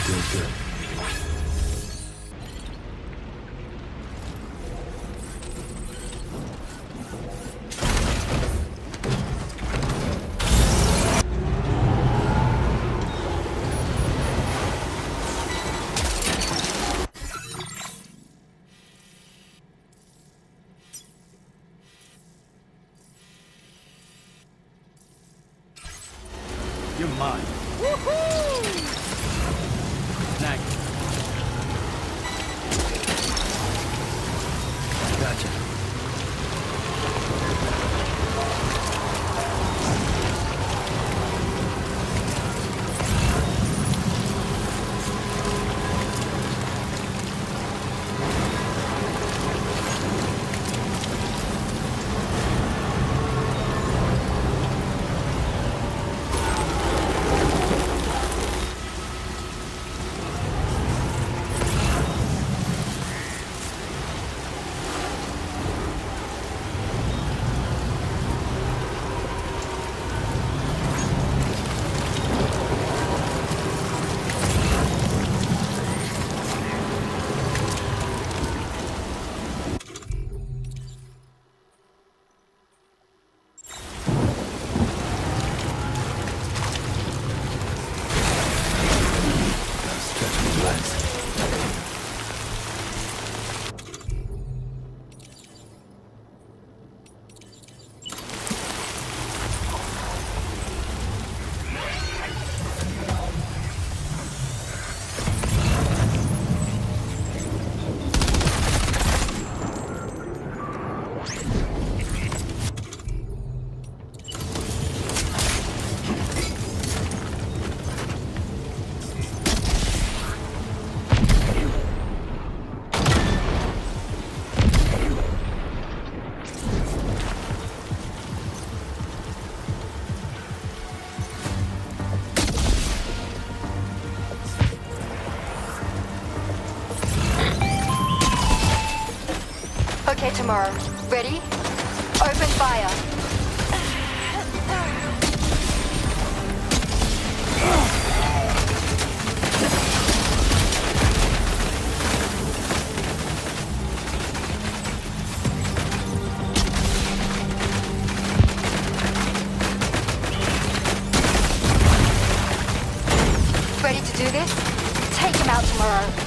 Feels good. You're mine. Woohoo! Snag it. Gotcha. Okay, tomorrow. Ready? Open fire. Ready to do this? Take him out tomorrow.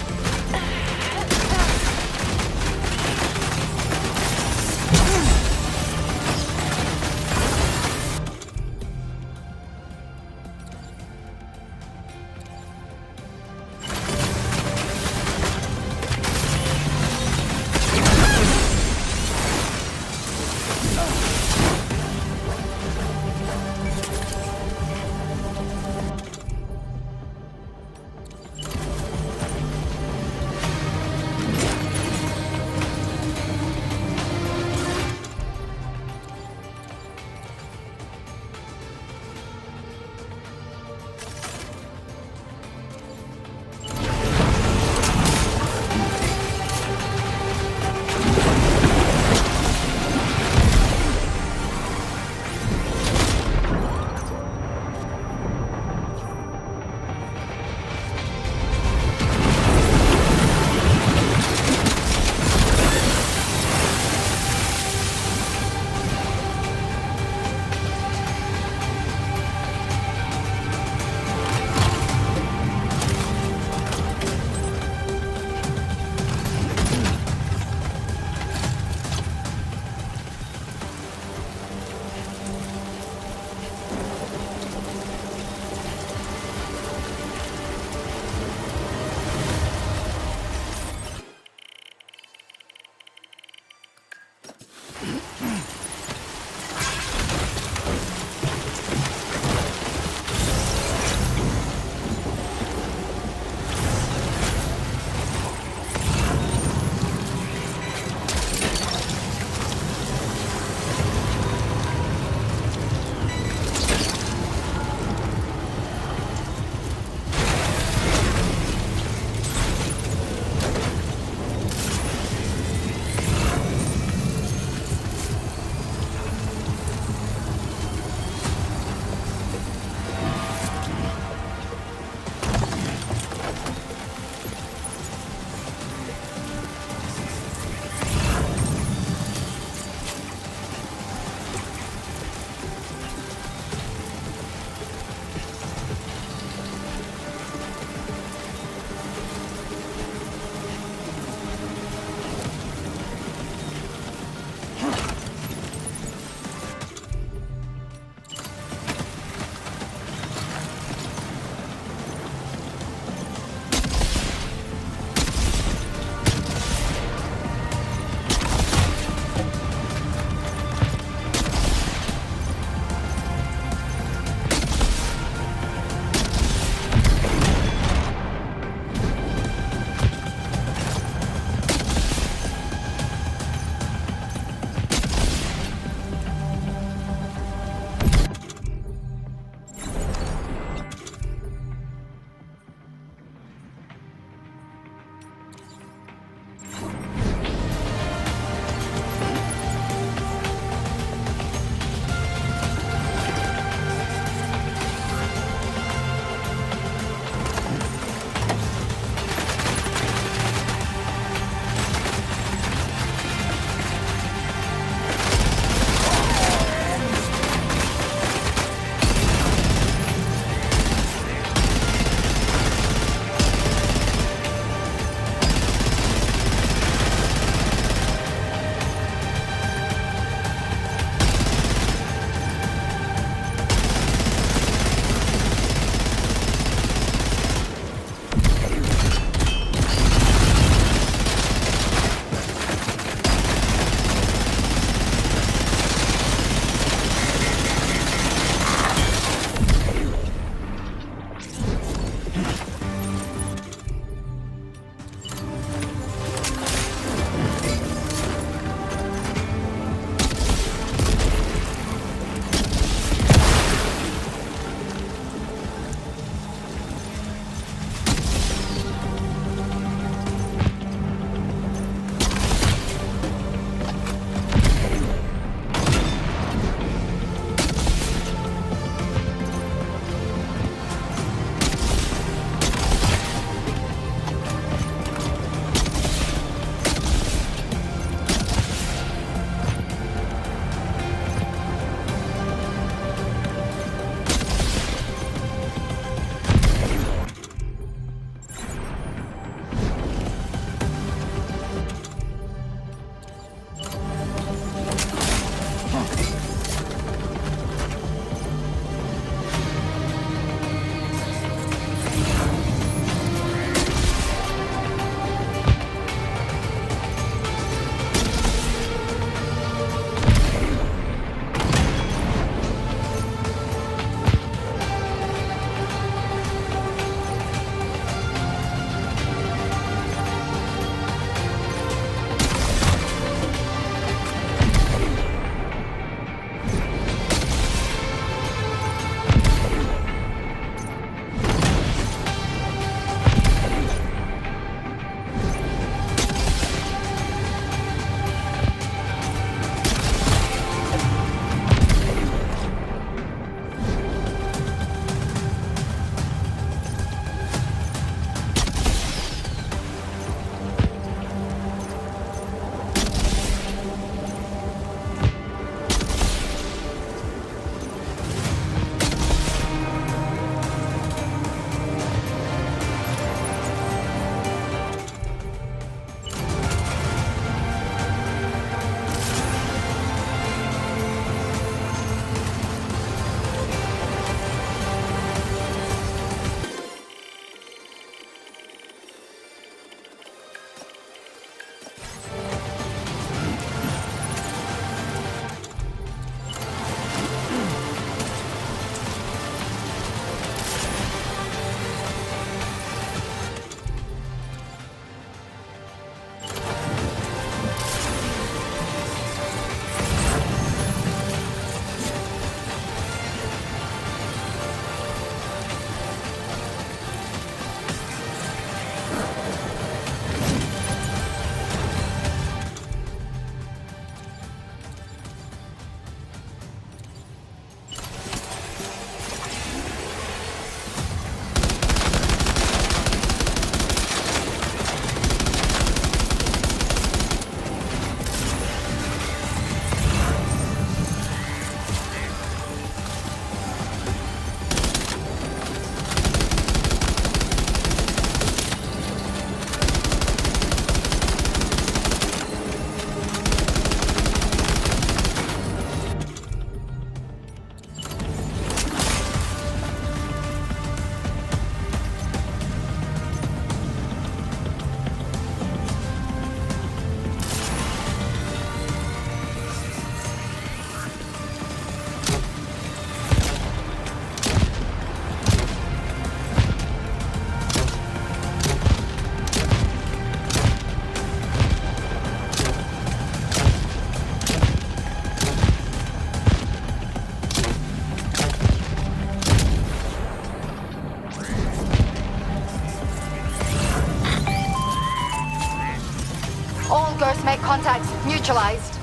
All ghost mate contacts neutralized.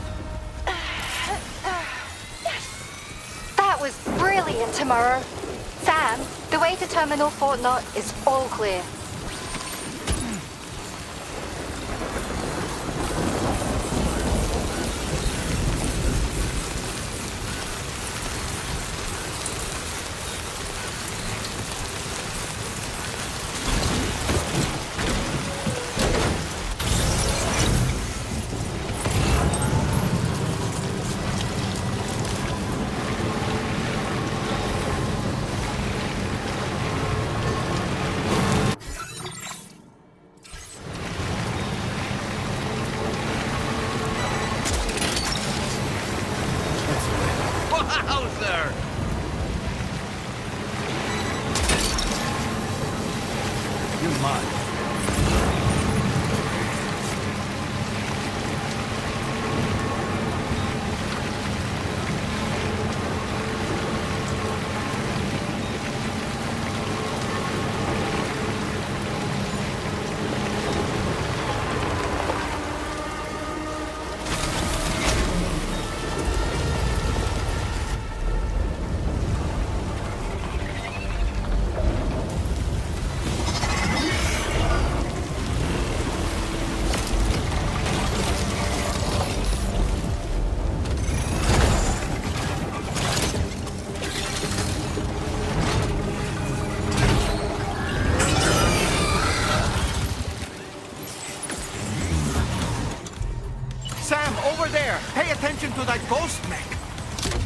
That was brilliant, Tomorrow. Sam, the way to Terminal Fort Knot is all clear. Wowzer! You're mine. Sam, over there! Pay attention to that ghost mech!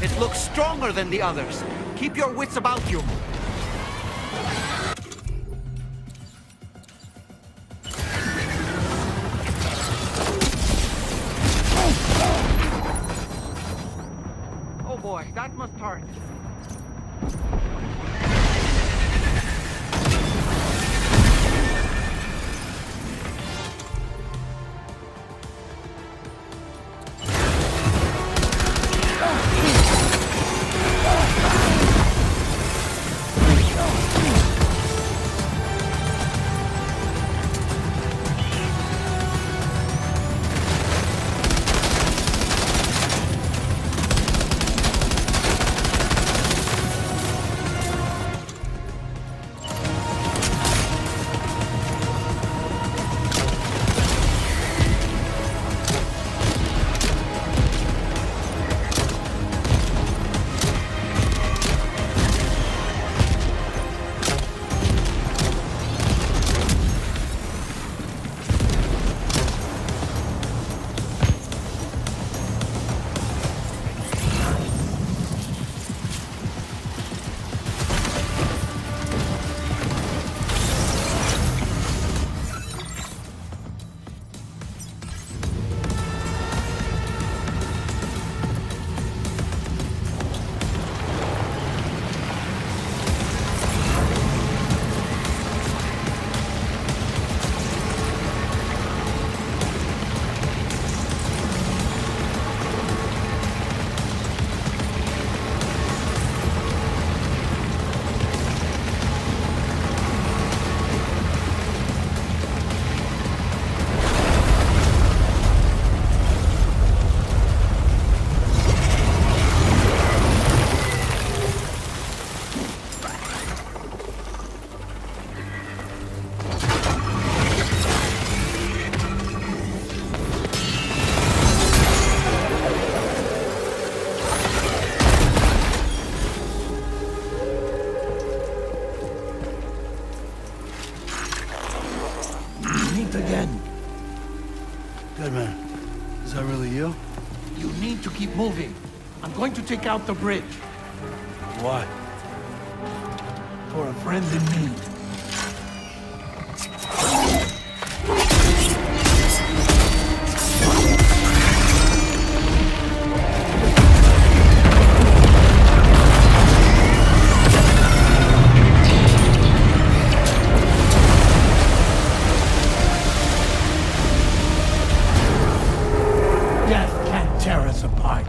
It looks stronger than the others. Keep your wits about you. Oh boy, that must hurt. Deadman, is that really you? You need to keep moving. I'm going to take out the bridge. Why? For a friend in need. Death can't tear us apart.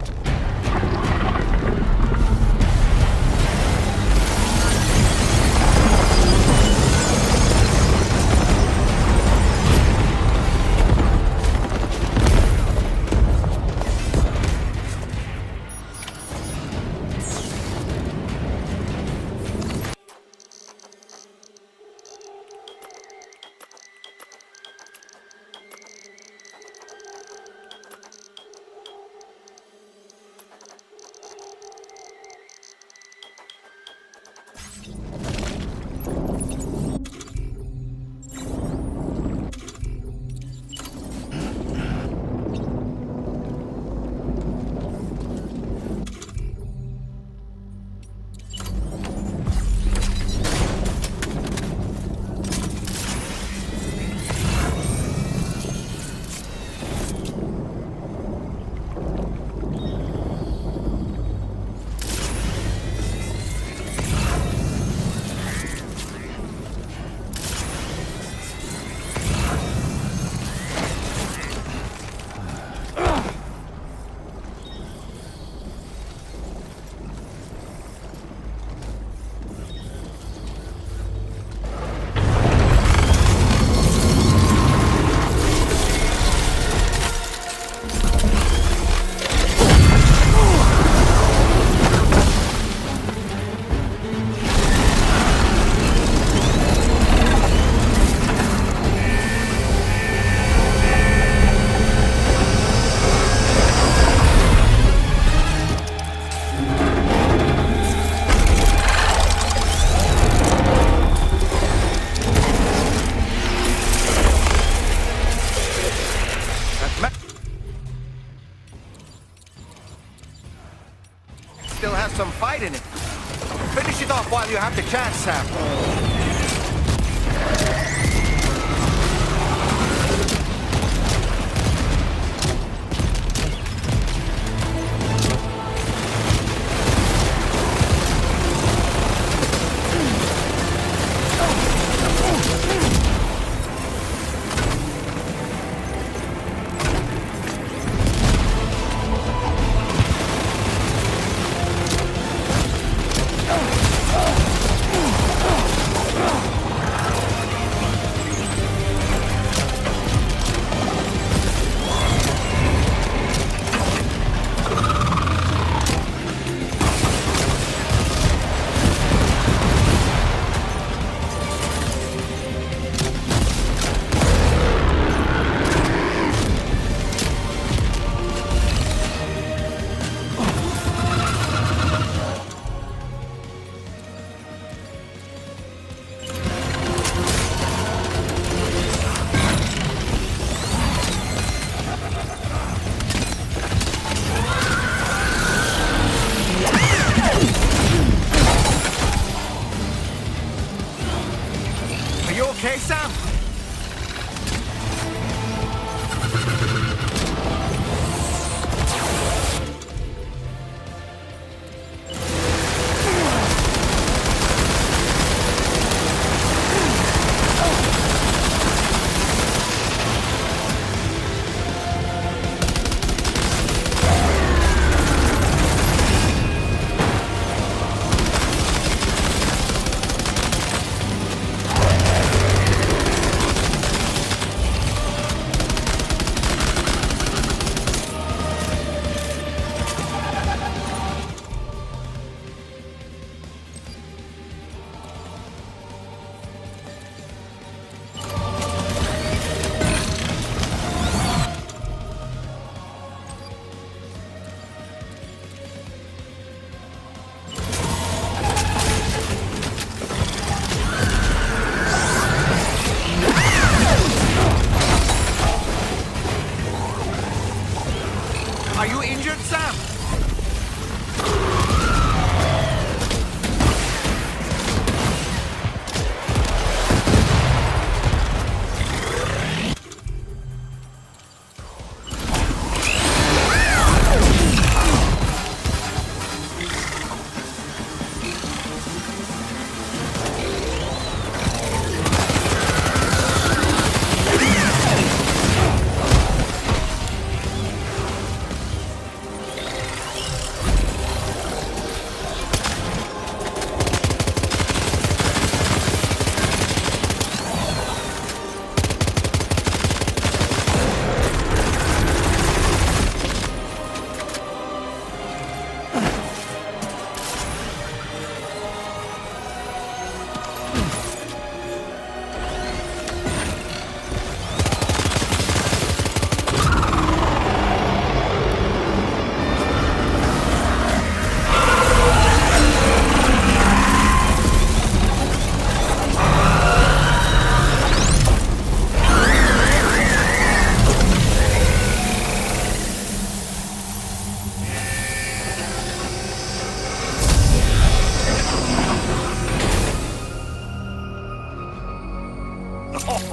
has some fight in it. Finish it off while you have the chance, Sam. Okay, Sam? Are you injured, Sam?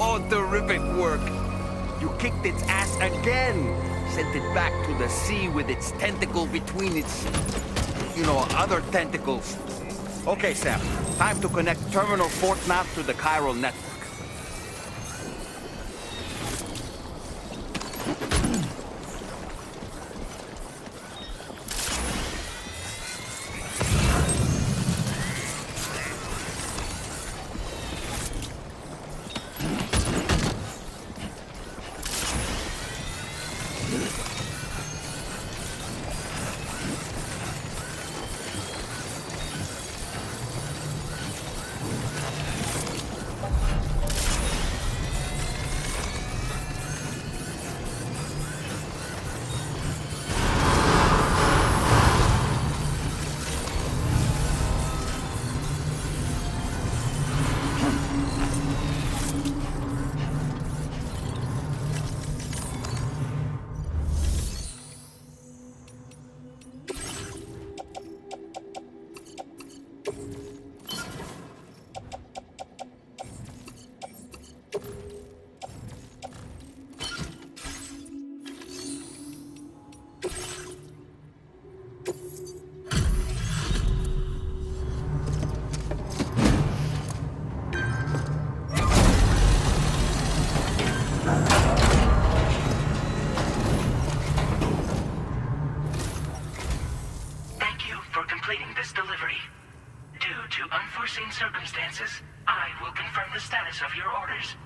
Oh, terrific work. You kicked its ass again. Sent it back to the sea with its tentacle between its, other tentacles. Okay, Sam. Time to connect Terminal Fort Nav to the chiral network. completing this delivery. Due to unforeseen circumstances, I will confirm the status of your orders.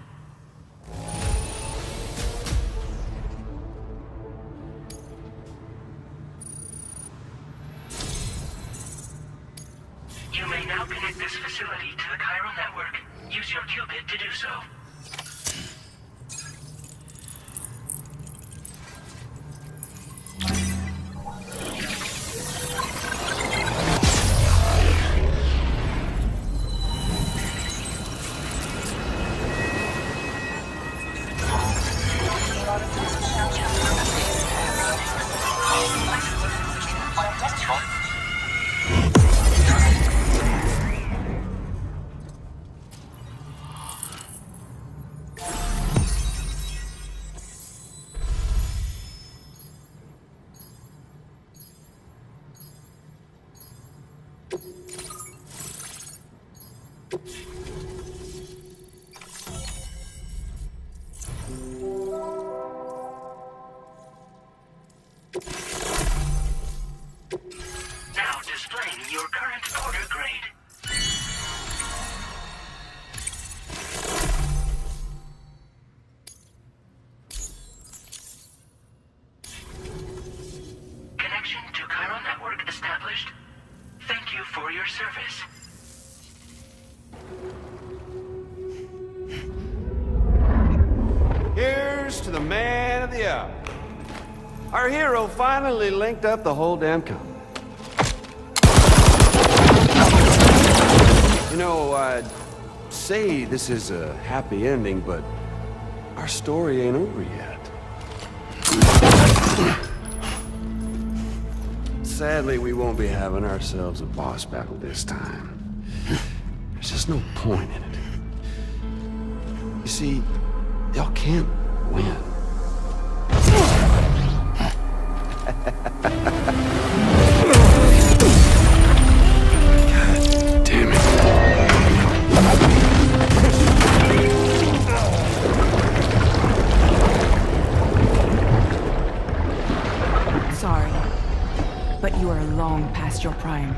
You may now connect this facility to the chiral network. Use your qubit to do so. Now displaying your current order grade. Connection to chiral network established. Thank you for your service. Here's to the man of the hour. Our hero finally linked up the whole damn company. You know, I'd say this is a happy ending, but our story ain't over yet. Sadly, we won't be having ourselves a boss battle this time. There's just no point in it. You see, y'all can't win. God damn it. Sorry, but you are long past your prime.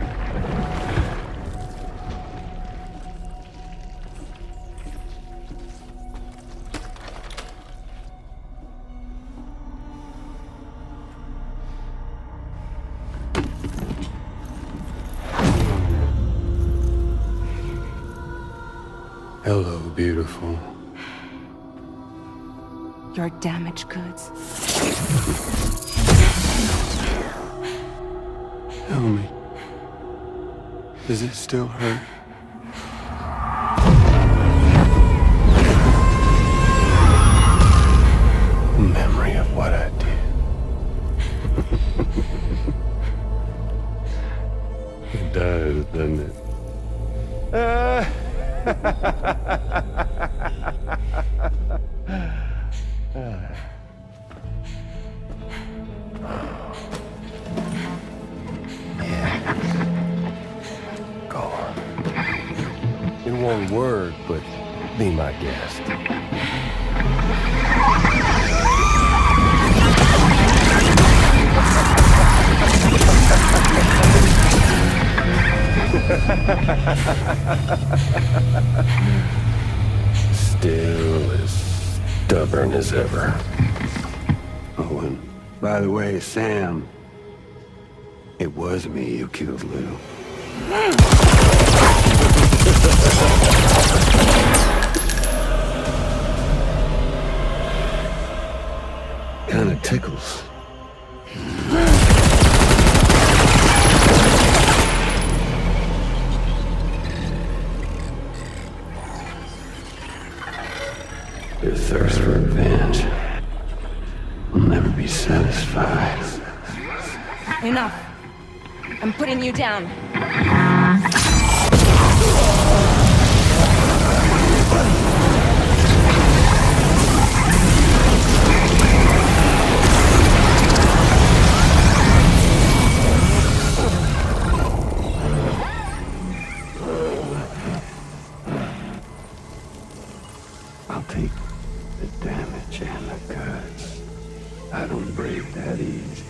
Hello, beautiful. Your damaged goods. Tell me, does it still hurt? Memory of what I did. It does, doesn't it? Go on. In one word, but be my guest. Still as stubborn as ever. Oh, and by the way, Sam, it was me who killed Lou. Kinda tickles. Your thirst for revenge will never be satisfied. Enough. I'm putting you down. I'll take the damage and the goods. I don't break that easy.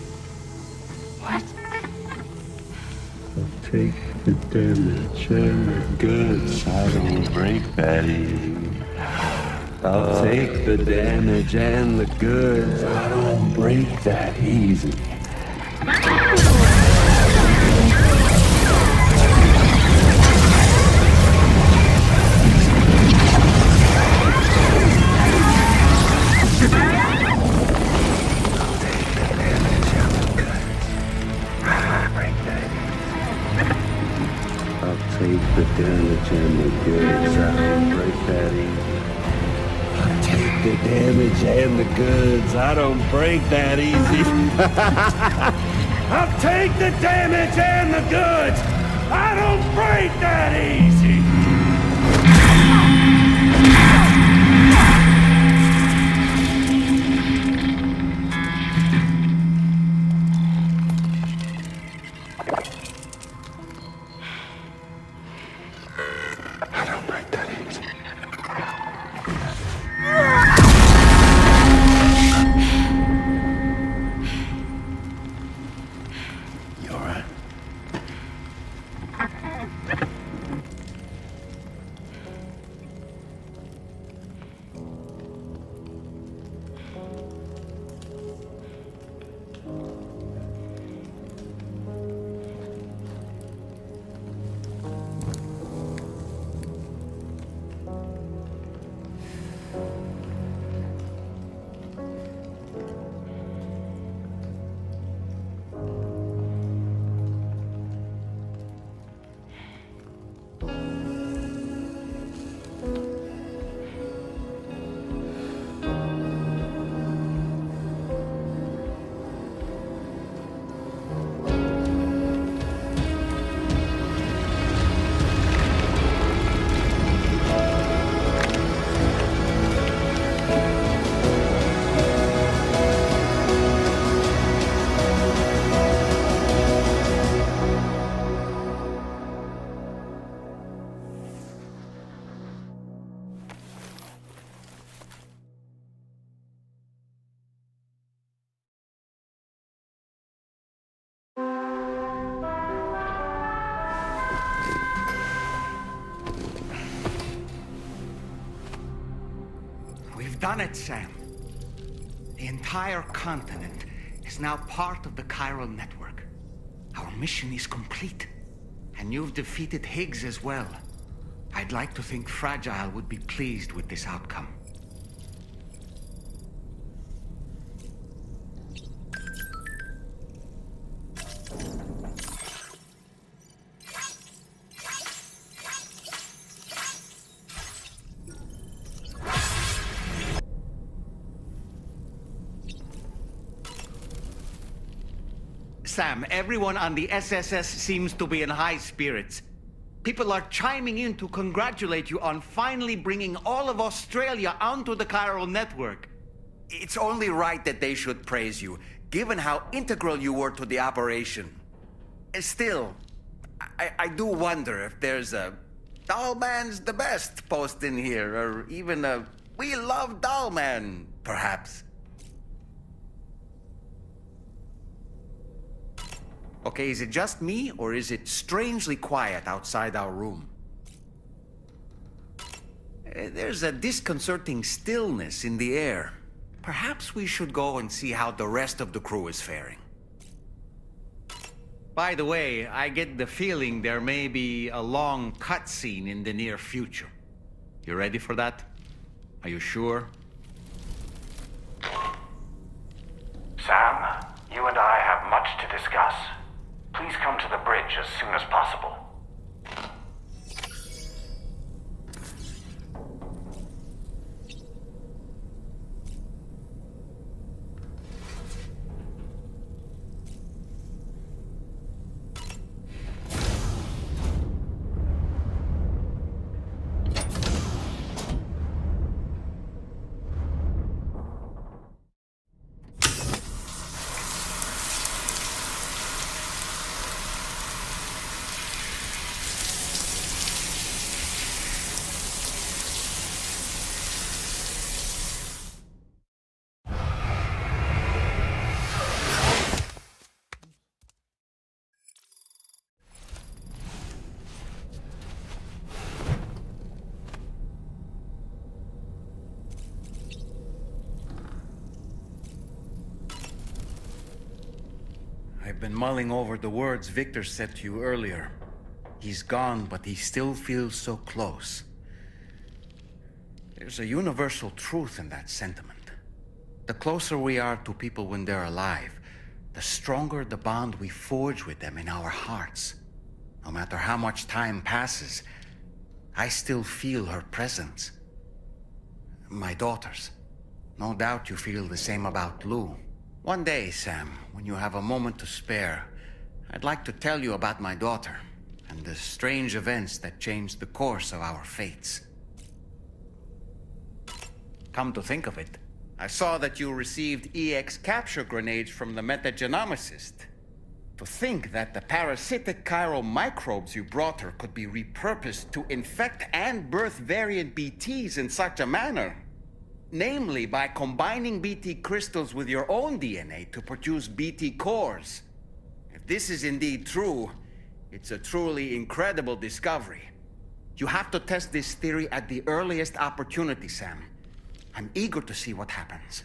What? take the damage and the goods. I don't break that easy. I'll take the damage and the goods. I don't break that easy. Take the damage and the goods. I don't break that easy. I'll take the damage and the goods. I don't break that easy. I'll take the damage and the goods. I don't break that easy. Done it, Sam. The entire continent is now part of the chiral network. Our mission is complete. And you've defeated Higgs as well. I'd like to think Fragile would be pleased with this outcome. Sam, everyone on the SSS seems to be in high spirits. People are chiming in to congratulate you on finally bringing all of Australia onto the chiral network. It's only right that they should praise you, given how integral you were to the operation. Still, I do wonder if there's a Dollman's the best post in here, or even a We Love Dollman, perhaps. Okay, is it just me, or is it strangely quiet outside our room? There's a disconcerting stillness in the air. Perhaps we should go and see how the rest of the crew is faring. By the way, I get the feeling there may be a long cutscene in the near future. You ready for that? Are you sure? Sam, you and I have much to discuss. Please come to the bridge as soon as possible. I've been mulling over the words Victor said to you earlier. He's gone, but he still feels so close. There's a universal truth in that sentiment. The closer we are to people when they're alive, the stronger the bond we forge with them in our hearts. No matter how much time passes, I still feel her presence. My daughters. No doubt you feel the same about Lou. One day, Sam, when you have a moment to spare, I'd like to tell you about my daughter and the strange events that changed the course of our fates. Come to think of it, I saw that you received EX capture grenades from the metagenomicist. To think that the parasitic chiral microbes you brought her could be repurposed to infect and birth variant BTs in such a manner. Namely, by combining BT crystals with your own DNA to produce BT cores. If this is indeed true, it's a truly incredible discovery. You have to test this theory at the earliest opportunity, Sam. I'm eager to see what happens.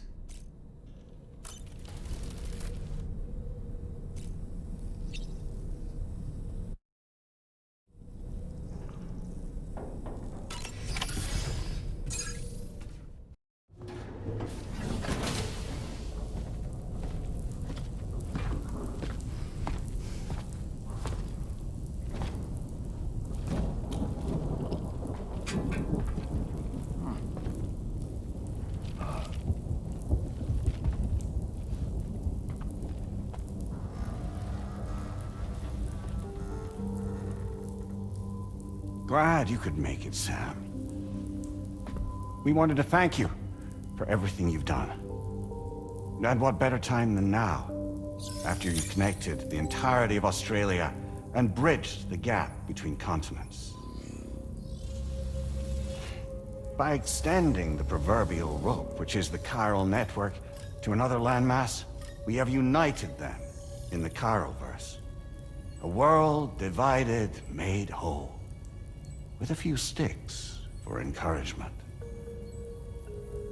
Glad you could make it, Sam. We wanted to thank you for everything you've done. And what better time than now, after you connected the entirety of Australia and bridged the gap between continents. By extending the proverbial rope, which is the chiral network, to another landmass, we have united them in the Chiralverse. A world divided, made whole. With a few sticks for encouragement.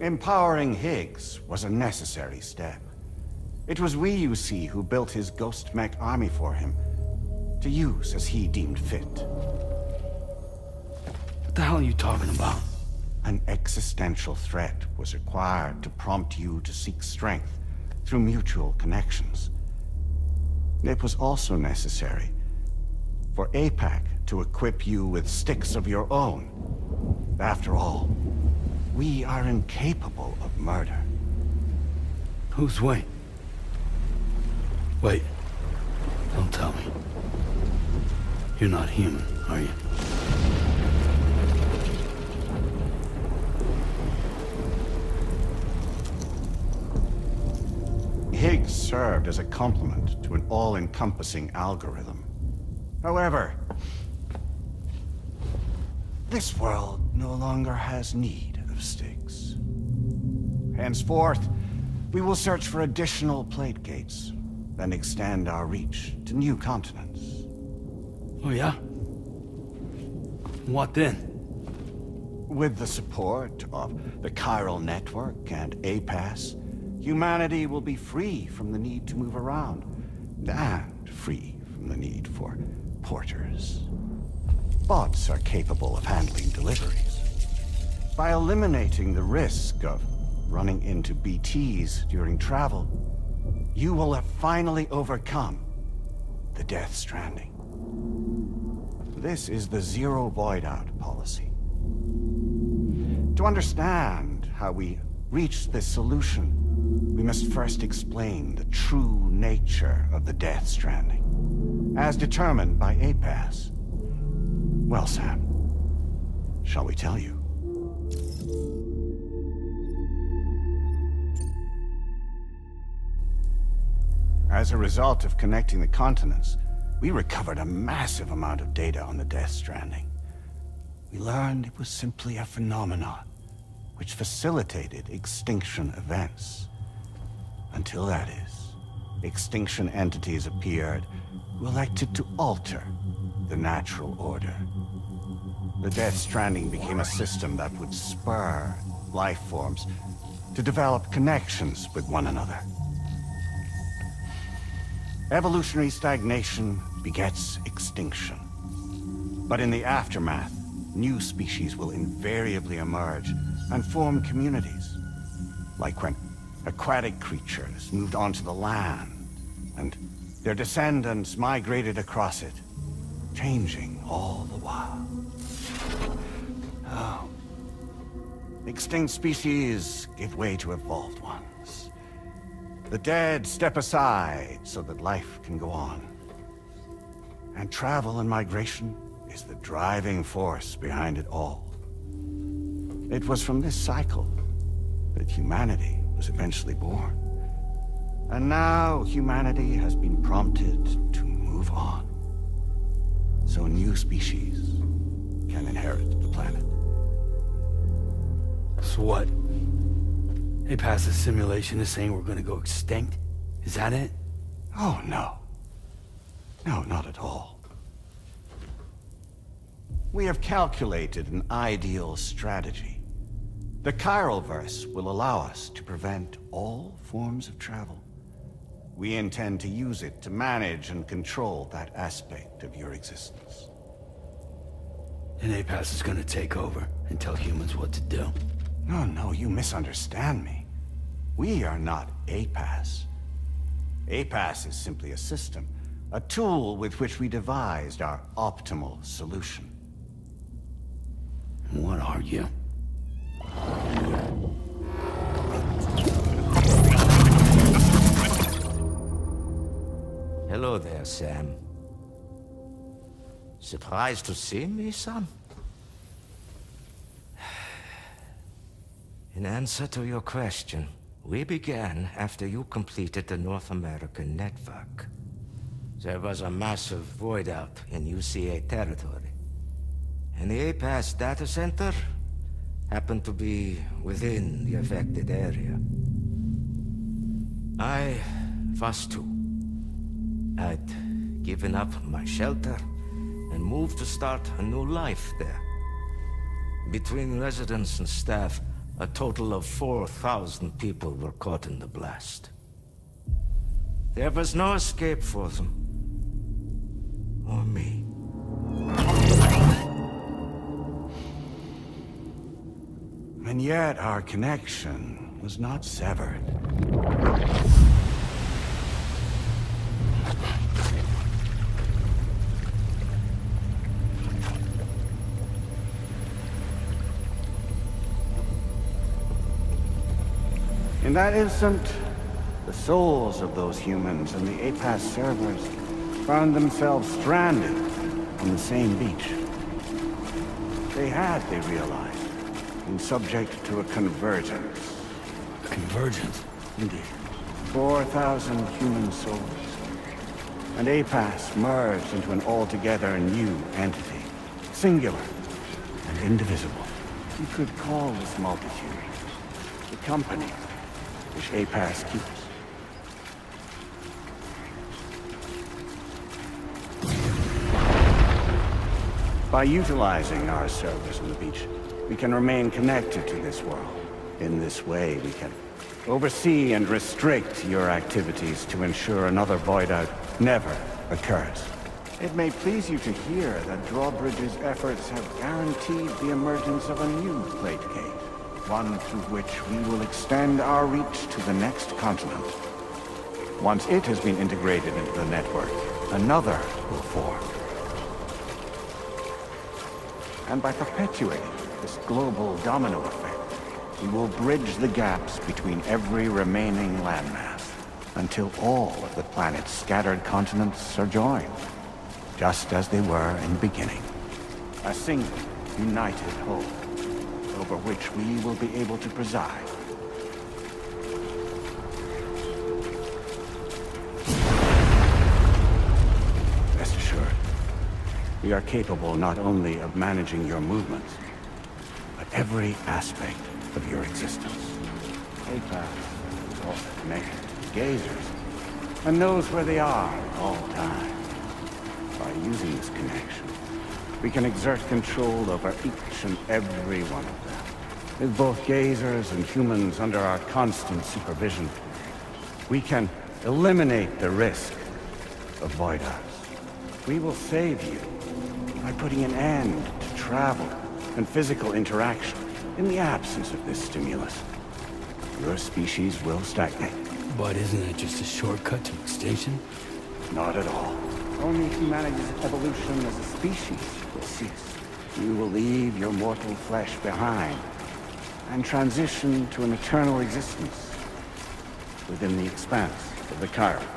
Empowering Higgs was a necessary step. It was we, you see, who built his ghost mech army for him, to use as he deemed fit. What the hell are you talking about? An existential threat was required to prompt you to seek strength through mutual connections. It was also necessary for APAC to equip you with sticks of your own. After all, we are incapable of murder. Who's Wayne? Wait. Don't tell me. You're not human, are you? Higgs served as a complement to an all-encompassing algorithm. However, this world no longer has need of sticks. Henceforth, we will search for additional plate gates, then extend our reach to new continents. Oh yeah? What then? With the support of the chiral network and APAS, humanity will be free from the need to move around, and free from the need for porters. Bots are capable of handling deliveries. By eliminating the risk of running into BTs during travel, you will have finally overcome the Death Stranding. This is the zero void-out policy. To understand how we reached this solution, we must first explain the true nature of the Death Stranding, as determined by APAS. Well, Sam, shall we tell you? As a result of connecting the continents, we recovered a massive amount of data on the Death Stranding. We learned it was simply a phenomenon which facilitated extinction events. Until that is, extinction entities appeared who elected to alter the natural order. The Death Stranding became a system that would spur life forms to develop connections with one another. Evolutionary stagnation begets extinction. But in the aftermath, new species will invariably emerge and form communities. Like when aquatic creatures moved onto the land, and their descendants migrated across it, changing all the while. Oh. Extinct species give way to evolved ones. The dead step aside so that life can go on. And travel and migration is the driving force behind it all. It was from this cycle that humanity was eventually born. And now humanity has been prompted to move on. So new species can inherit the planet. So what? They passed a simulation is saying we're gonna go extinct? Is that it? Oh, no. No, not at all. We have calculated an ideal strategy. The Chiralverse will allow us to prevent all forms of travel. We intend to use it to manage and control that aspect of your existence. And APAS is gonna take over and tell humans what to do. No, you misunderstand me. We are not APAS. APAS is simply a system, a tool with which we devised our optimal solution. What are you? Hello there, Sam. Surprised to see me, son? In answer to your question, we began after you completed the North American network. There was a massive void out in UCA territory, and the APAS data center happened to be within the affected area. I was too. I'd given up my shelter and moved to start a new life there. Between residents and staff, a total of 4,000 people were caught in the blast. There was no escape for them. Or me. And yet our connection was not severed. In that instant, the souls of those humans and the APAS servers found themselves stranded on the same beach. They had, they realized, been subject to a convergence. Convergence? Indeed. 4,000 human souls. And APAS merged into an altogether new entity. Singular and indivisible. You could call this multitude the company which APAS keeps. By utilizing our servers on the beach, we can remain connected to this world. In this way, we can oversee and restrict your activities to ensure another void out never occurs. It may please you to hear that Drawbridge's efforts have guaranteed the emergence of a new plate gate, one through which we will extend our reach to the next continent. Once it has been integrated into the network, another will form. And by perpetuating this global domino effect, we will bridge the gaps between every remaining landmass until all of the planet's scattered continents are joined, just as they were in the beginning. A single, united whole, over which we will be able to preside. Rest assured, we are capable not only of managing your movements, but every aspect of your existence. APAS is also connected to gazers, and knows where they are at all times. By using this connection, we can exert control over each and every one of them. With both gazers and humans under our constant supervision, we can eliminate the risk avoid us. We will save you by putting an end to travel and physical interaction in the absence of this stimulus. Your species will stagnate. But isn't that just a shortcut to extinction? Not at all. Only humanity's evolution as a species will cease. You will leave your mortal flesh behind and transition to an eternal existence within the expanse of the Chiroverse.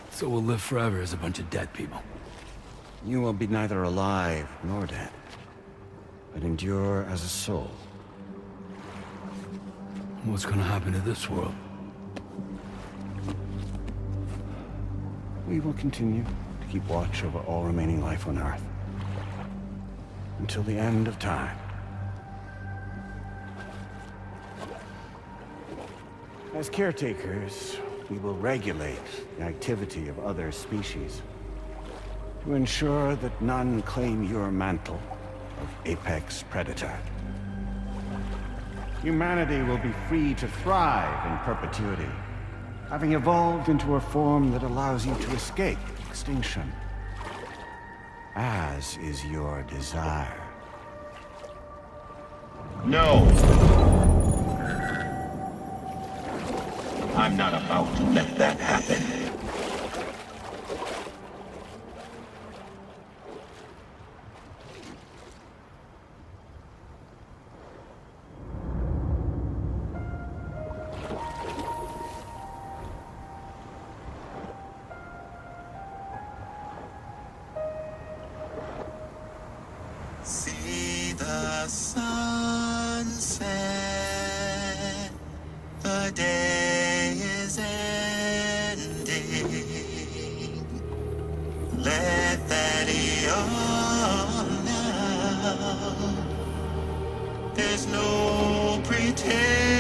So we'll live forever as a bunch of dead people. You will be neither alive nor dead, but endure as a soul. What's gonna happen to this world? We will continue to keep watch over all remaining life on Earth until the end of time. As caretakers, we will regulate the activity of other species to ensure that none claim your mantle of apex predator. Humanity will be free to thrive in perpetuity, having evolved into a form that allows you to escape extinction, as is your desire. No! I'm not about to let that happen. See the sunset, the day is ending. Let that yawn now. There's no pretending.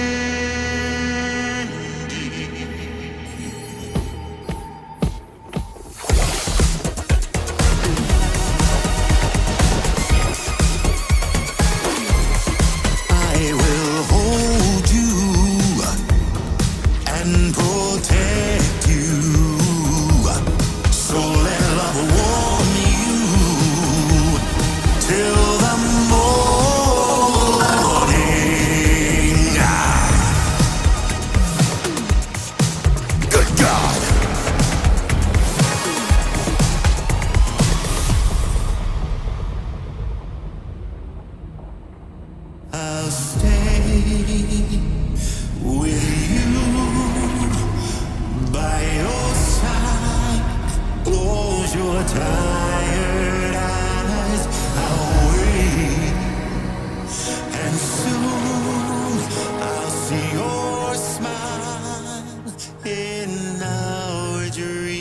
I will hold you and protect you. So let love warm you till the morning. Good God. I'll stay with you by your side. Close your tired eyes. I'll wait, and soon I'll see your smile in our dream.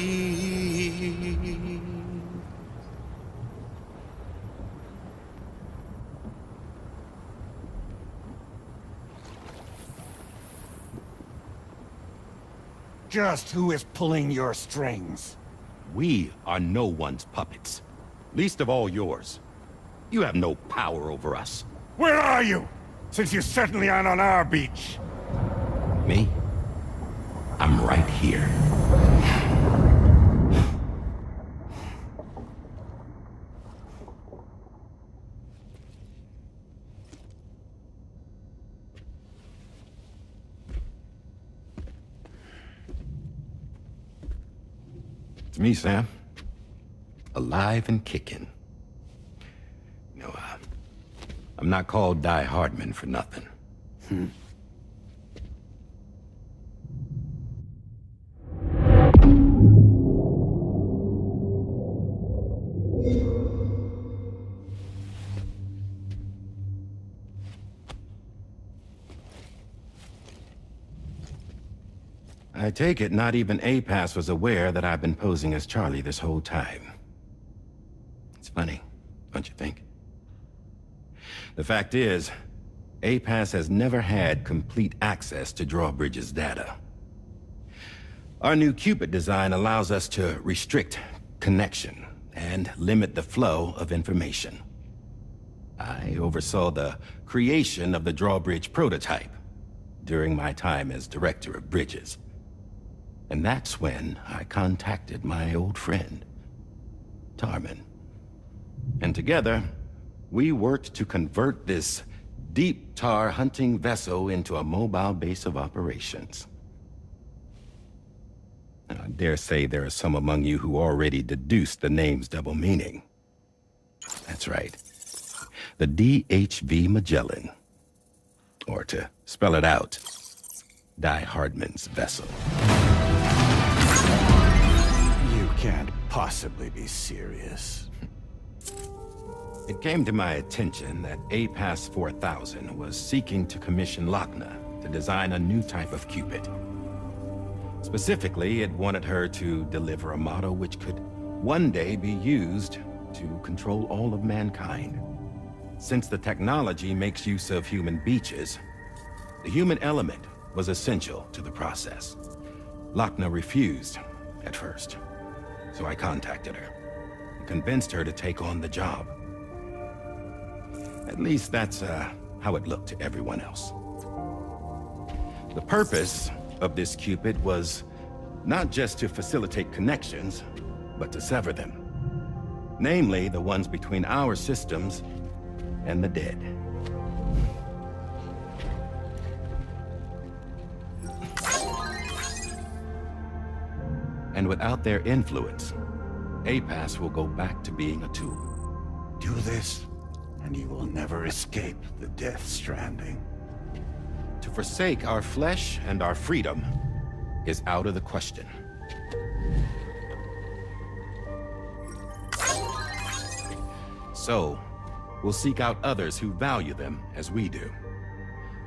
Just who is pulling your strings? We are no one's puppets. Least of all yours. You have no power over us. Where are you? Since you certainly aren't on our beach. Me? I'm right here. It's me, Sam. Alive and kicking. No, I'm not called Die-Hardman for nothing. I take it not even APAS was aware that I've been posing as Charlie this whole time. It's funny, don't you think? The fact is, APAS has never had complete access to Drawbridge's data. Our new Cupid design allows us to restrict connection and limit the flow of information. I oversaw the creation of the Drawbridge prototype during my time as Director of Bridges. And that's when I contacted my old friend, Tarman. And together, we worked to convert this deep tar hunting vessel into a mobile base of operations. I dare say there are some among you who already deduced the name's double meaning. That's right. The DHV Magellan. Or to spell it out, Die-Hardman's vessel. You can't possibly be serious. It came to my attention that APAS 4000 was seeking to commission Lochna to design a new type of Cupid. Specifically, it wanted her to deliver a model which could one day be used to control all of mankind. Since the technology makes use of human beaches, the human element was essential to the process. Lochna refused at first, so I contacted her and convinced her to take on the job. At least that's how it looked to everyone else. The purpose of this Cupid was not just to facilitate connections, but to sever them. Namely, the ones between our systems and the dead. And without their influence, APAS will go back to being a tool. Do this, and you will never escape the Death Stranding. To forsake our flesh and our freedom is out of the question. So, we'll seek out others who value them as we do.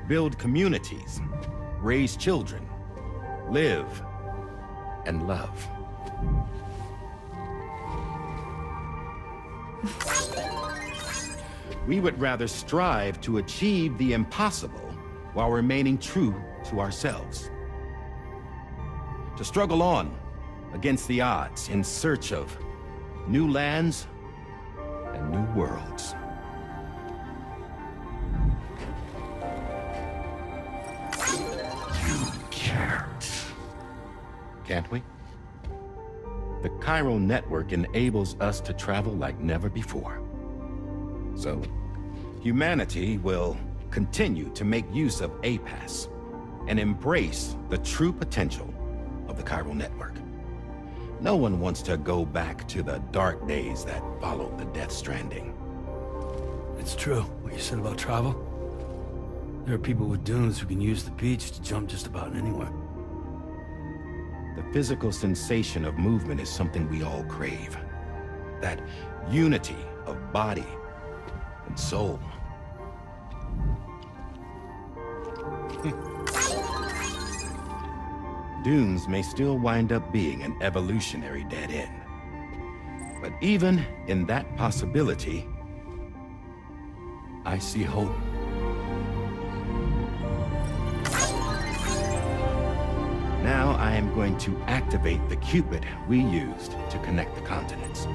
Build communities, raise children, live, and love. We would rather strive to achieve the impossible while remaining true to ourselves. To struggle on against the odds in search of new lands and new worlds. You can't. Can't we? The chiral network enables us to travel like never before. So, humanity will continue to make use of APAS and embrace the true potential of the chiral network. No one wants to go back to the dark days that followed the Death Stranding. It's true, what you said about travel. There are people with dunes who can use the beach to jump just about anywhere. The physical sensation of movement is something we all crave. That unity of body and soul. Dunes may still wind up being an evolutionary dead end. But even in that possibility, I see hope. Now I am going to activate the Cupid we used to connect the continents.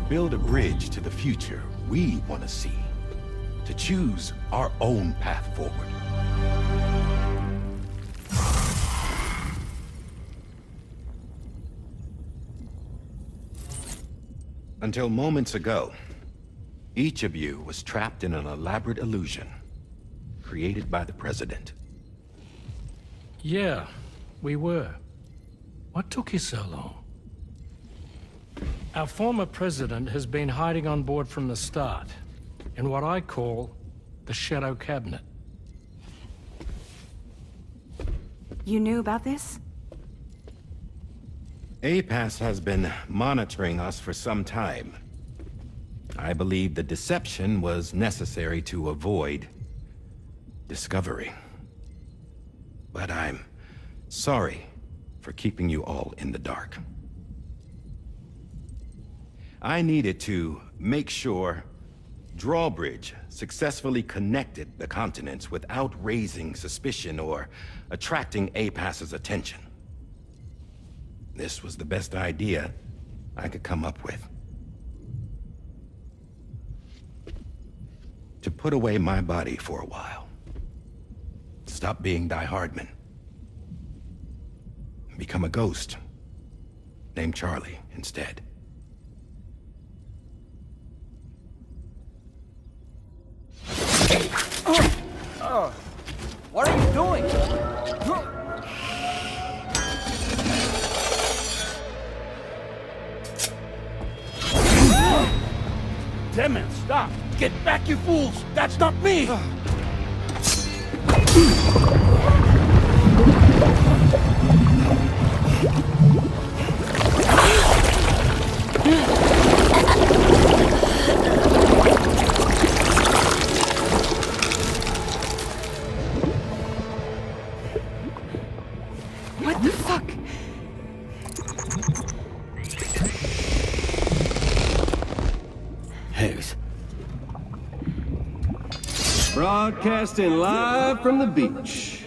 Build a bridge to the future we want to see, to choose our own path forward. Until moments ago, each of you was trapped in an elaborate illusion created by the President. Yeah, we were. What took you so long? Our former president has been hiding on board from the start, in what I call the Shadow Cabinet. You knew about this? APAS has been monitoring us for some time. I believe the deception was necessary to avoid discovery. But I'm sorry for keeping you all in the dark. I needed to make sure Drawbridge successfully connected the continents without raising suspicion or attracting APAS's attention. This was the best idea I could come up with. To put away my body for a while. Stop being Die-Hardman. Become a ghost. Named Charlie instead. What are you doing? Damn it, stop! Get back, you fools! That's not me! What the fuck? Higgs. Broadcasting live from the beach.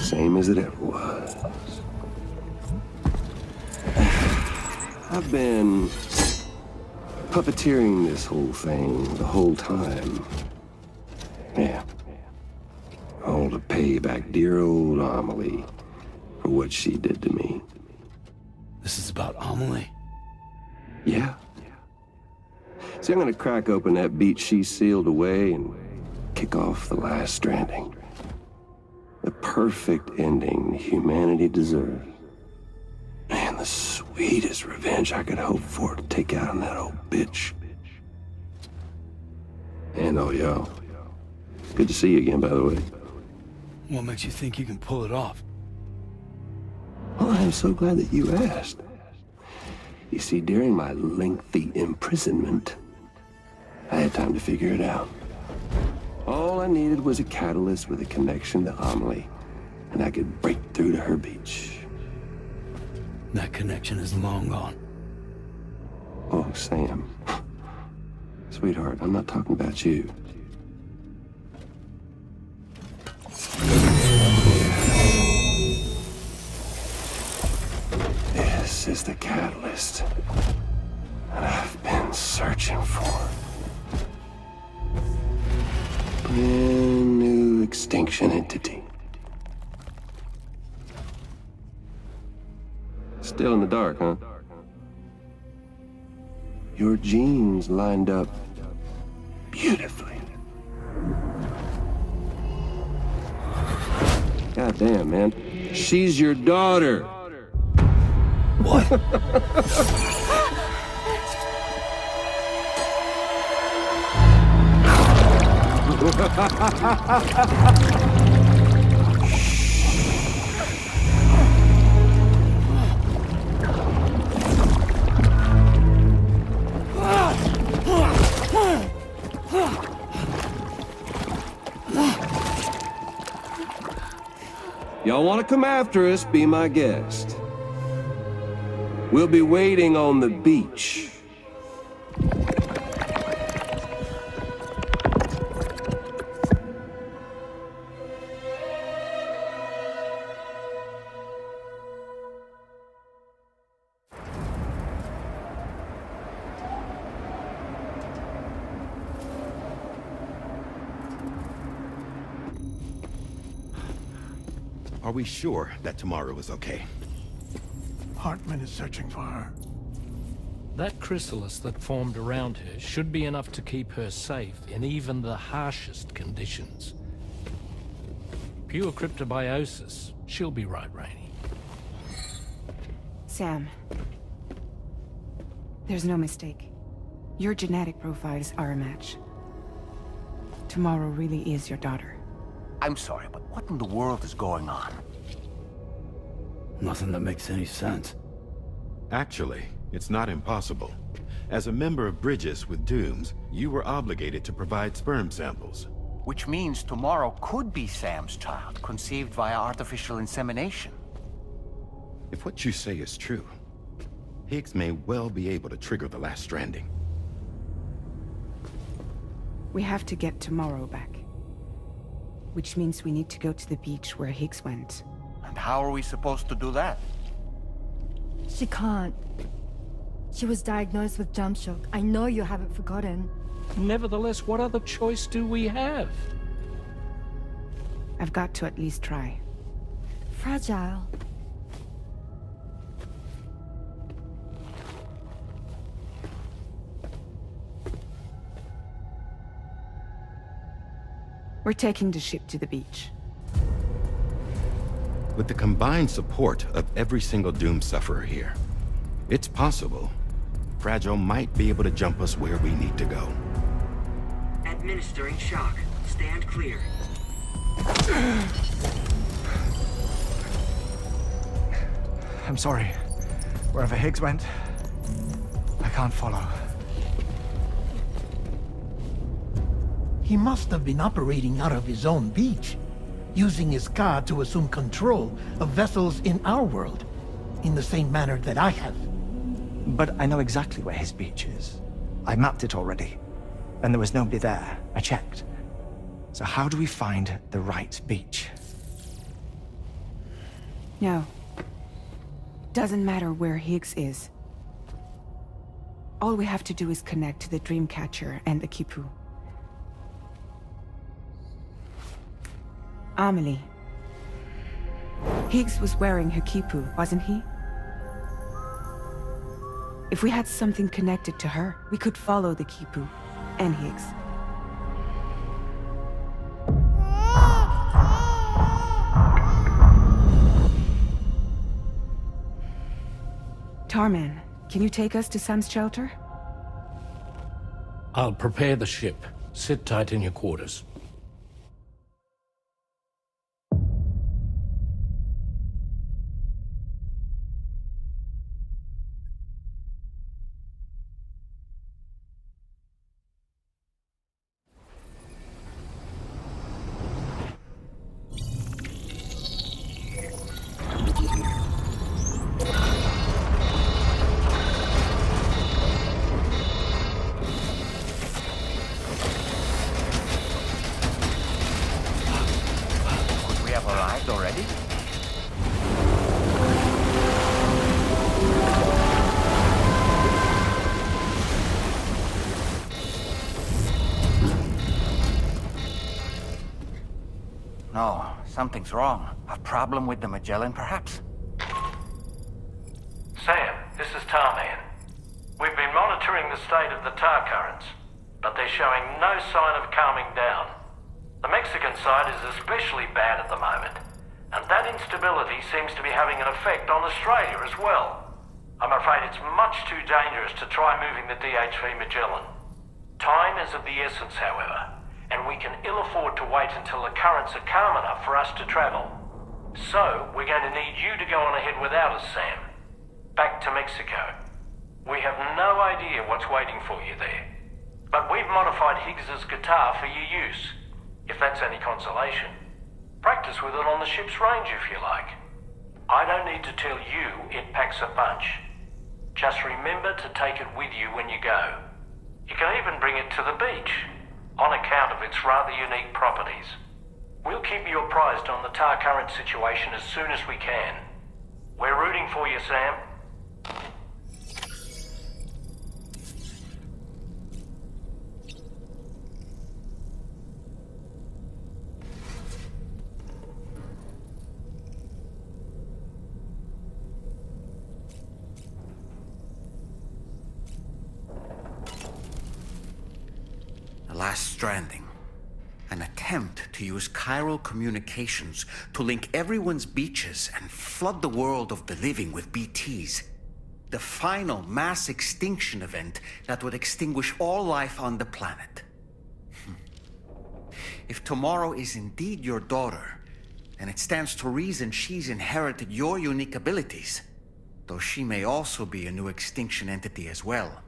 Same as it ever was. I've been puppeteering this whole thing the whole time. Yeah. All to pay back dear old Amelie for what she did to me. This is about Amelie? Yeah. See, I'm gonna crack open that beach she sealed away and kick off the last stranding. The perfect ending humanity deserves. Man, the sweetest revenge I could hope for to take out on that old bitch. And oh, yo. Good to see you again, by the way. What makes you think you can pull it off? Well, I'm so glad that you asked. You see, during my lengthy imprisonment, I had time to figure it out. All I needed was a catalyst with a connection to Amelie, and I could break through to her beach. That connection is long gone. Oh, Sam. Sweetheart, I'm not talking about you. This is the catalyst that I've been searching for. Brand new extinction entity. Still in the dark, huh? Your genes lined up beautifully. God damn, man. She's your daughter. What? Y'all want to come after us, be my guest. We'll be waiting on the beach. Are we sure that tomorrow is okay? Hartman is searching for her. That chrysalis that formed around her should be enough to keep her safe in even the harshest conditions. Pure cryptobiosis. She'll be right, Rainey. Sam. There's no mistake. Your genetic profiles are a match. Tomorrow really is your daughter. I'm sorry, but what in the world is going on? Nothing that makes any sense. Actually, it's not impossible. As a member of Bridges with Dooms, you were obligated to provide sperm samples. Which means tomorrow could be Sam's child, conceived via artificial insemination. If what you say is true, Higgs may well be able to trigger the last stranding. We have to get Tomorrow back. Which means we need to go to the beach where Higgs went. And how are we supposed to do that? She can't. She was diagnosed with jump shock. I know you haven't forgotten. Nevertheless, what other choice do we have? I've got to at least try. Fragile. We're taking the ship to the beach. With the combined support of every single Doom sufferer here, it's possible Fragile might be able to jump us where we need to go. Administering shock. Stand clear. I'm sorry. Wherever Higgs went, I can't follow. He must have been operating out of his own beach, using his car to assume control of vessels in our world, in the same manner that I have. But I know exactly where his beach is. I mapped it already, and there was nobody there. I checked. So how do we find the right beach? No. Doesn't matter where Higgs is. All we have to do is connect to the Dreamcatcher and the Kipu. Amelie. Higgs was wearing her Kipu, wasn't he? If we had something connected to her, we could follow the Kipu and Higgs. Tarman, can you take us to Sam's shelter? I'll prepare the ship. Sit tight in your quarters. Already? No, something's wrong. A problem with the Magellan, perhaps? Sam, this is Tarman. We've been monitoring the state of the tar currents, but they're showing no sign of calming down. The Mexican side is especially bad at the moment, and that instability seems to be having an effect on Australia as well. I'm afraid it's much too dangerous to try moving the DHV Magellan. Time is of the essence, however, and we can ill afford to wait until the currents are calm enough for us to travel. So, we're going to need you to go on ahead without us, Sam. Back to Mexico. We have no idea what's waiting for you there, but we've modified Higgs's guitar for your use, if that's any consolation. Practice with it on the ship's range if you like. I don't need to tell you it packs a punch. Just remember to take it with you when you go. You can even bring it to the beach, on account of its rather unique properties. We'll keep you apprised on the tar current situation as soon as we can. We're rooting for you, Sam. Last Stranding. An attempt to use chiral communications to link everyone's beaches and flood the world of the living with BTs. The final mass extinction event that would extinguish all life on the planet. If Tomorrow is indeed your daughter, And it stands to reason she's inherited your unique abilities. Though she may also be a new extinction entity as well.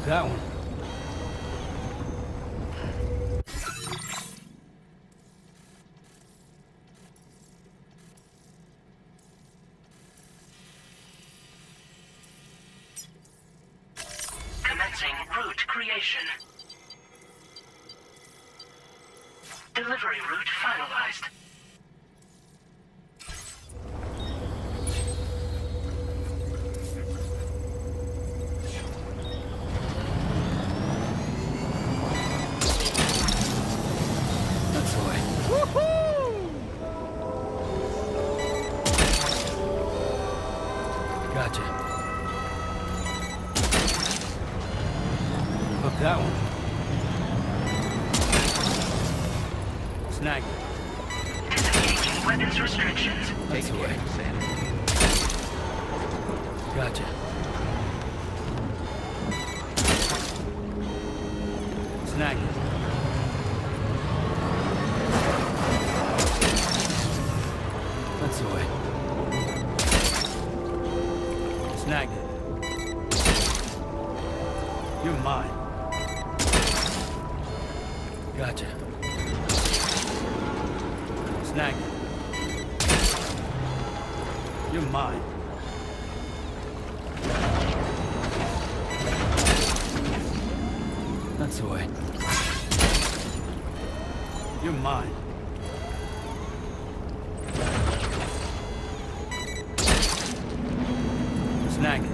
That one. Commencing route creation. Delivery route finalized. That's the way. That one. Snag it. Disengaging weapons restrictions. That's the way. Gotcha. Snag it. That's the way. Snag it. You're mine. Gotcha. Snag it. You're mine. That's the way. You're mine. Snag it.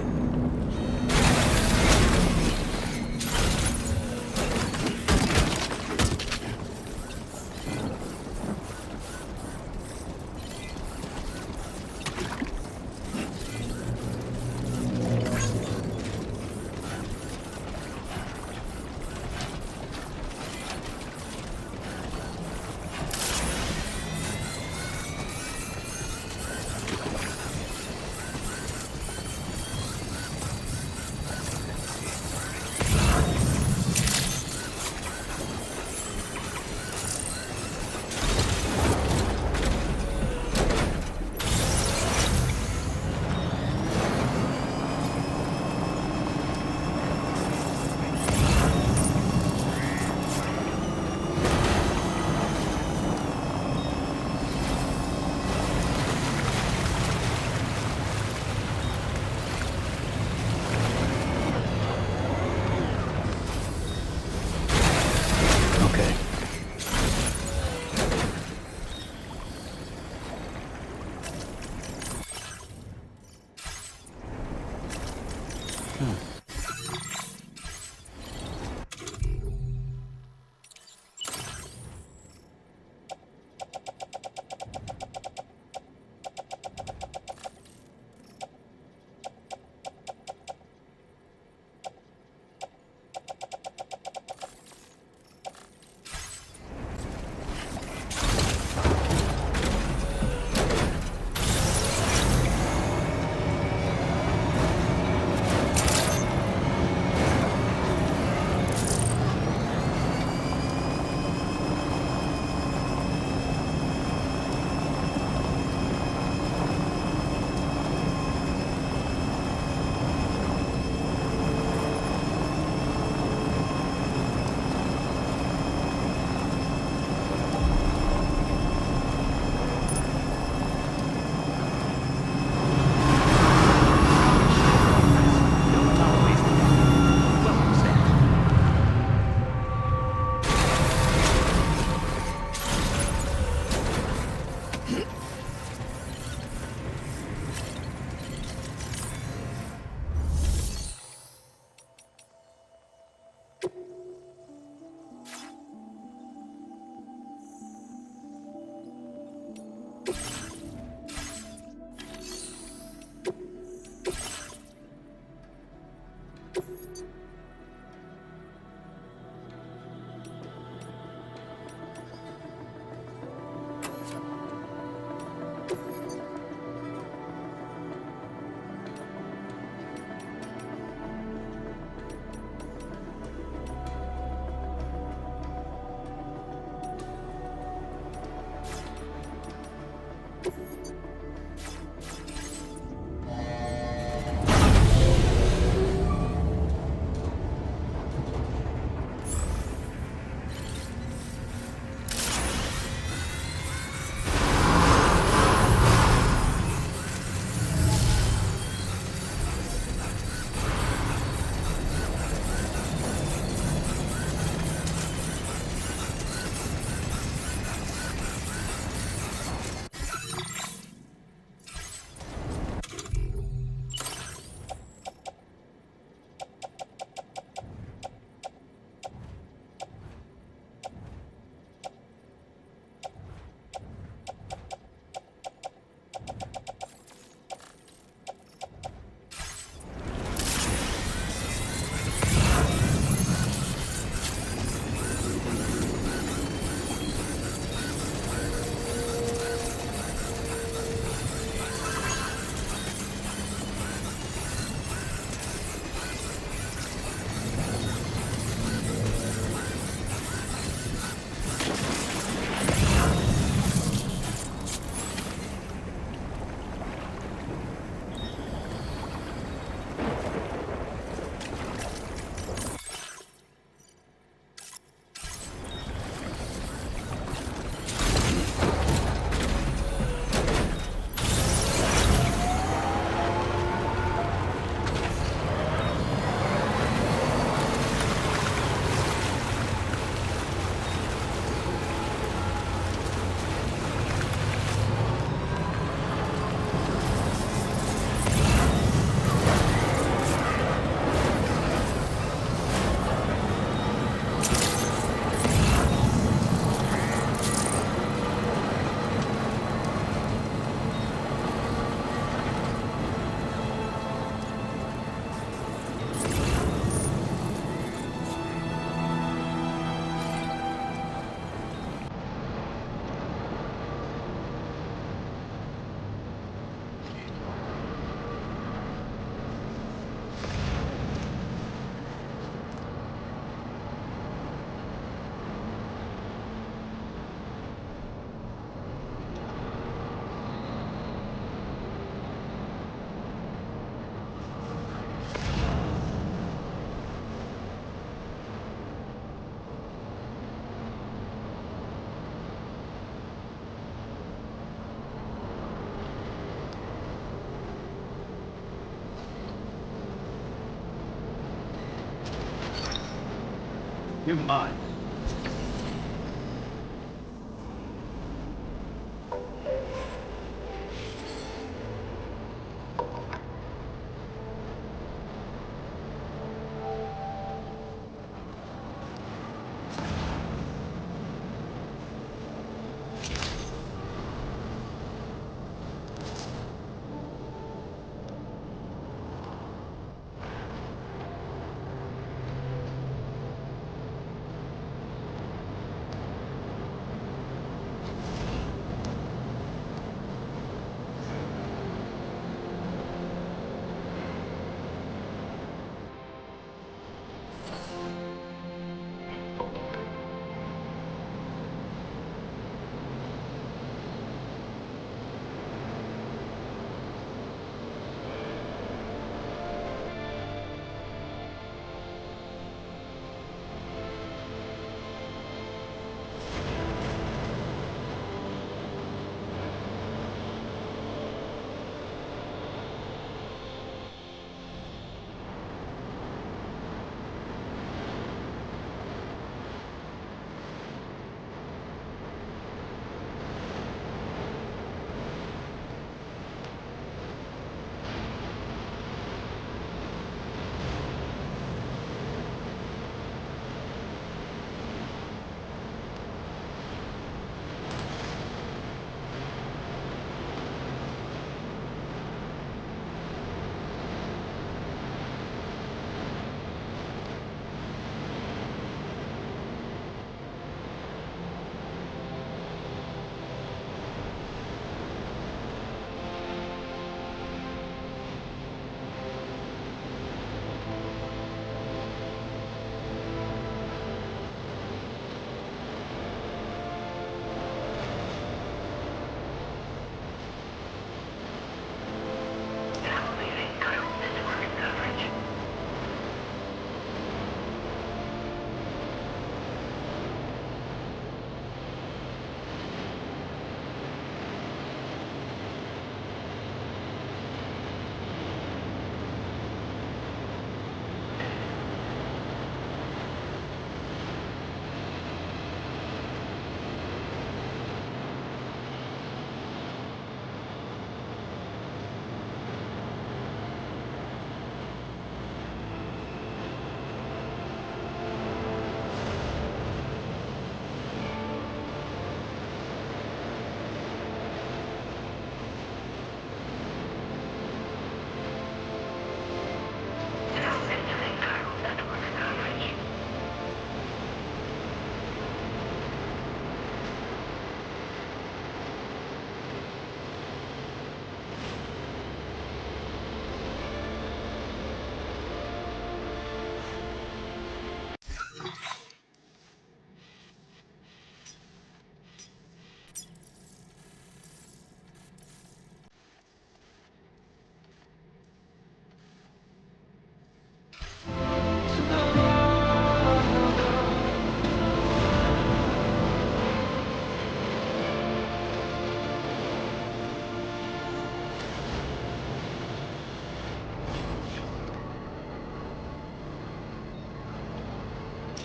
You're mine.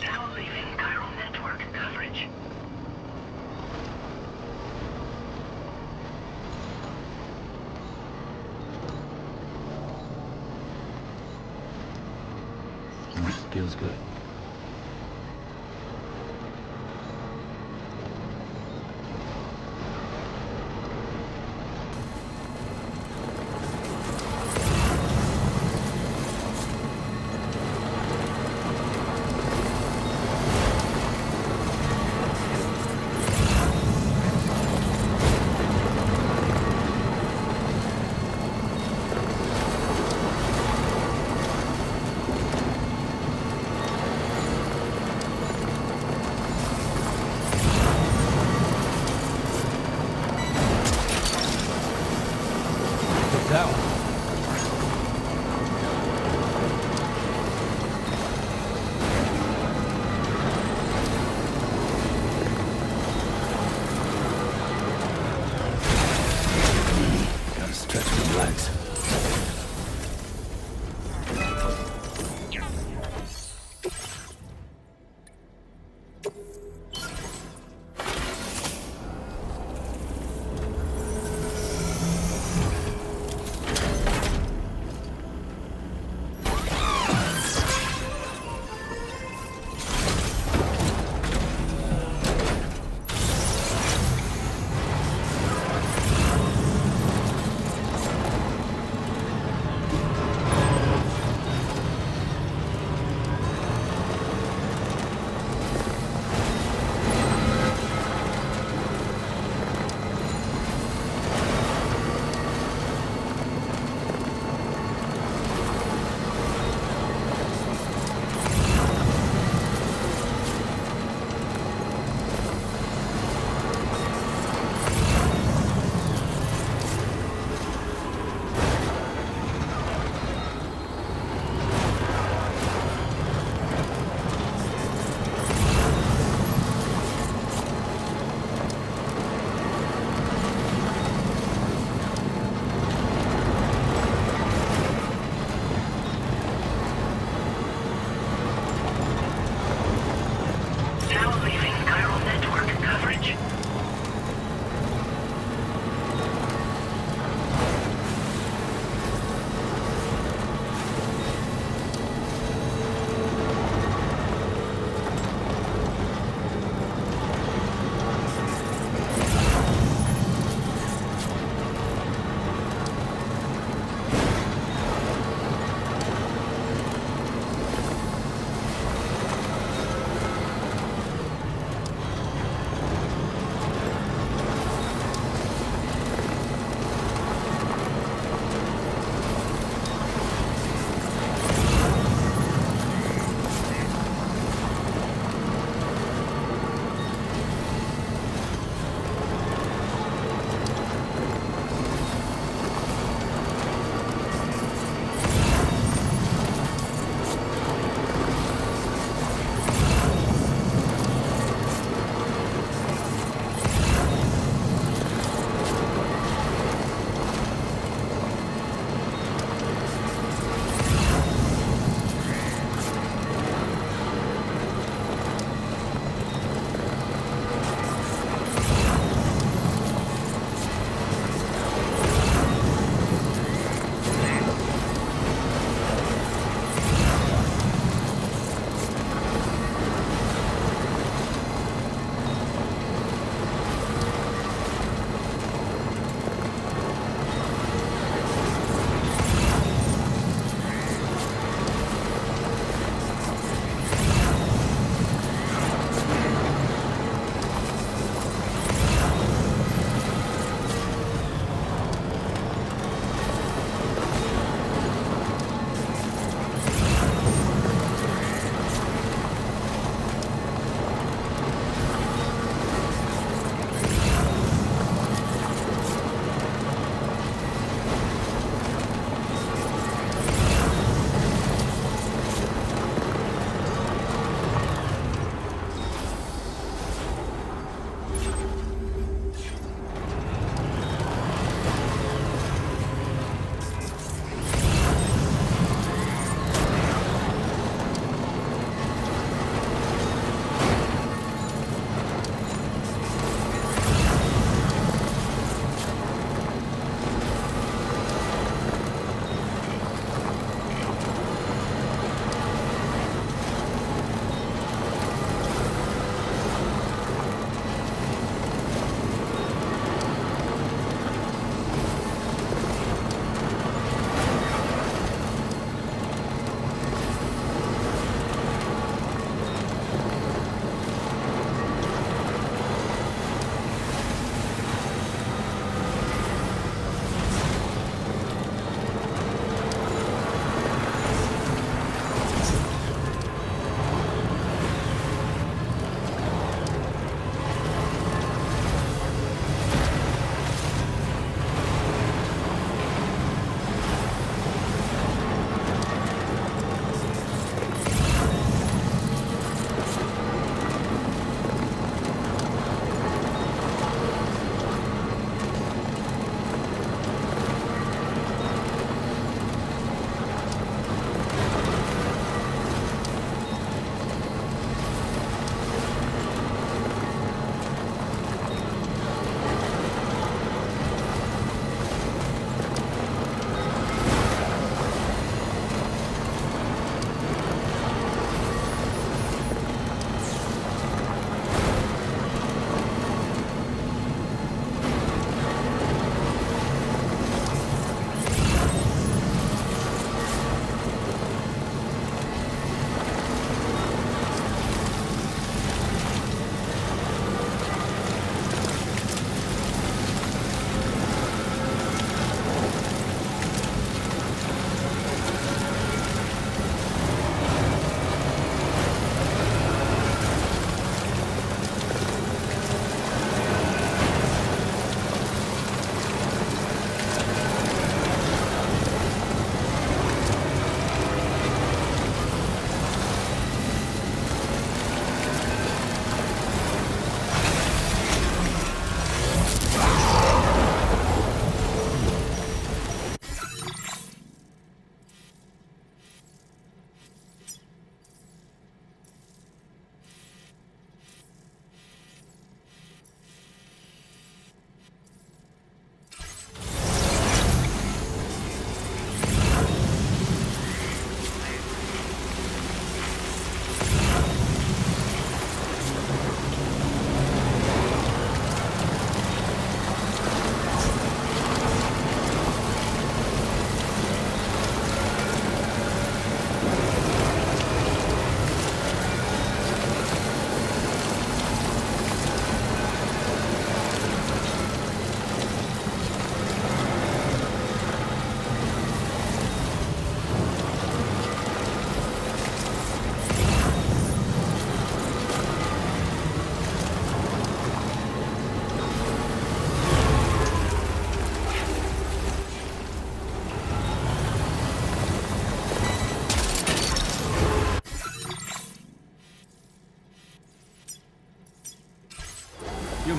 Now leaving chiral network coverage. Feels good.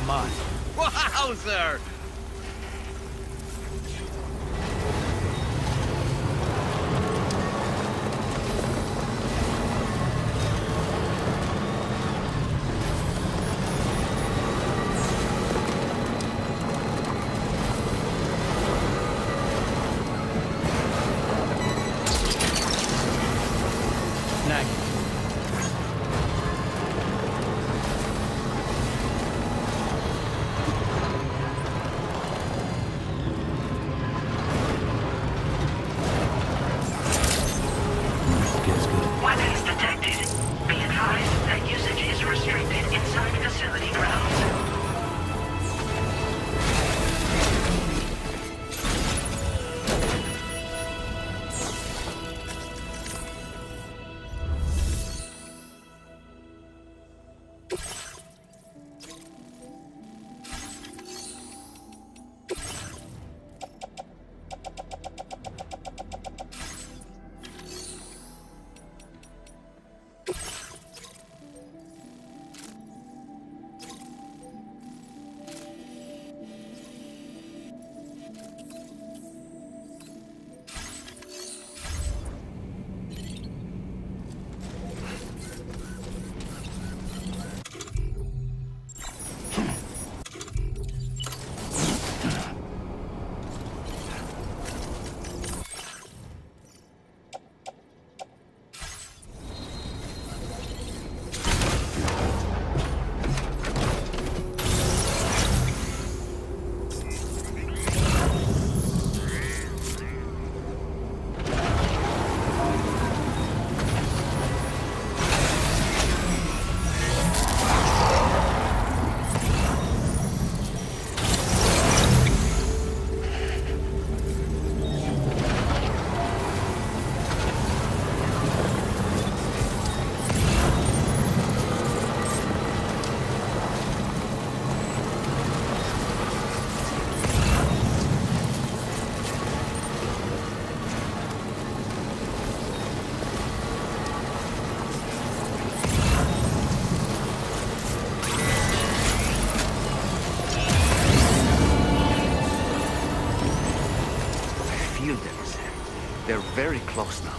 mine. Wowzer! Weapon is detected. Be advised that usage is restricted inside facility grounds. They're very close now.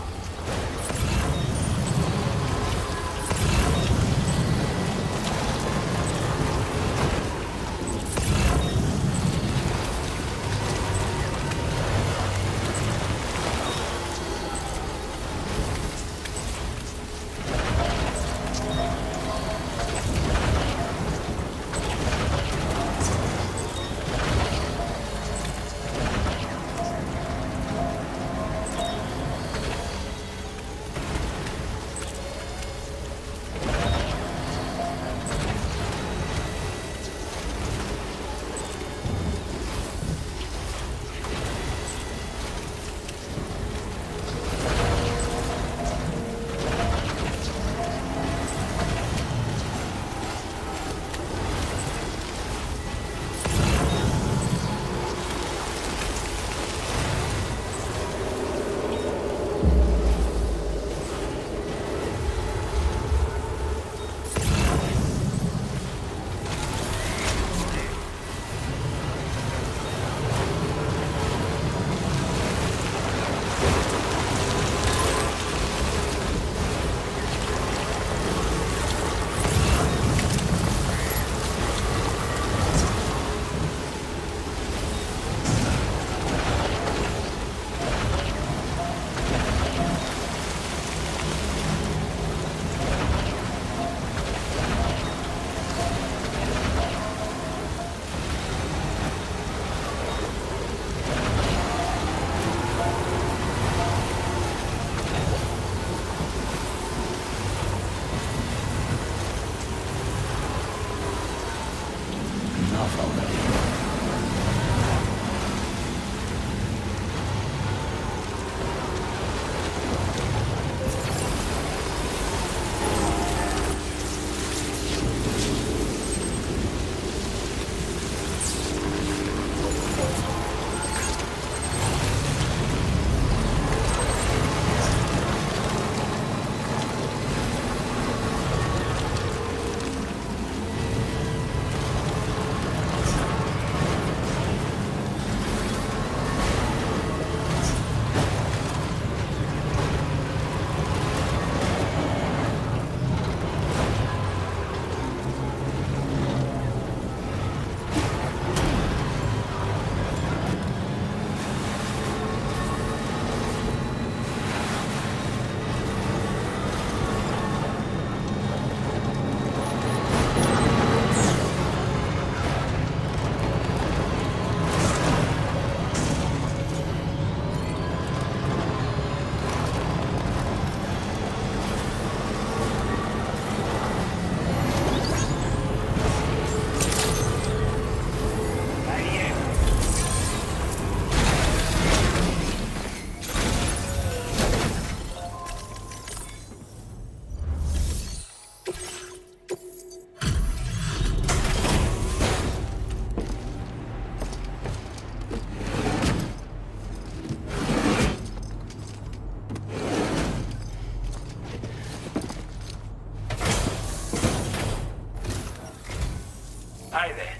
Hey there.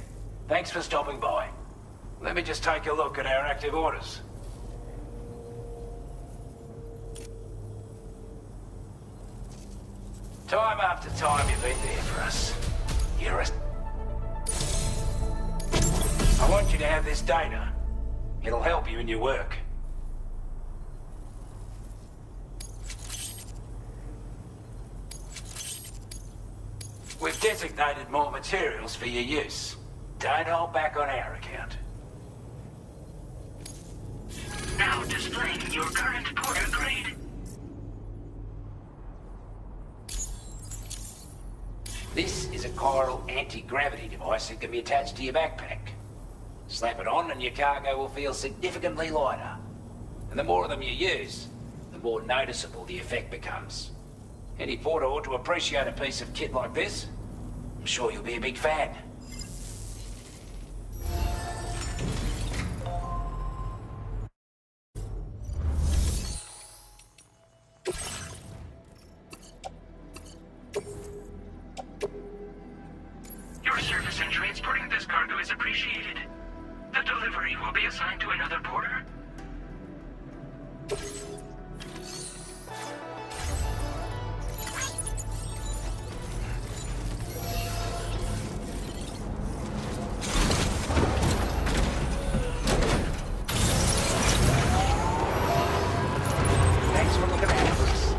Thanks for stopping by. Let me just take a look at our active orders. Time after time you've been there for us. You're a... I want you to have this data. It'll help you in your work. We've designated more materials for your use. Don't hold back on our account. Now displaying your current porter grade. This is a chiral anti-gravity device that can be attached to your backpack. Slap it on and your cargo will feel significantly lighter. And the more of them you use, the more noticeable the effect becomes. Any porter ought to appreciate a piece of kit like this. I'm sure you'll be a big fan. Your service in transporting this cargo is appreciated. The delivery will be assigned to another porter. Thanks for looking out for us.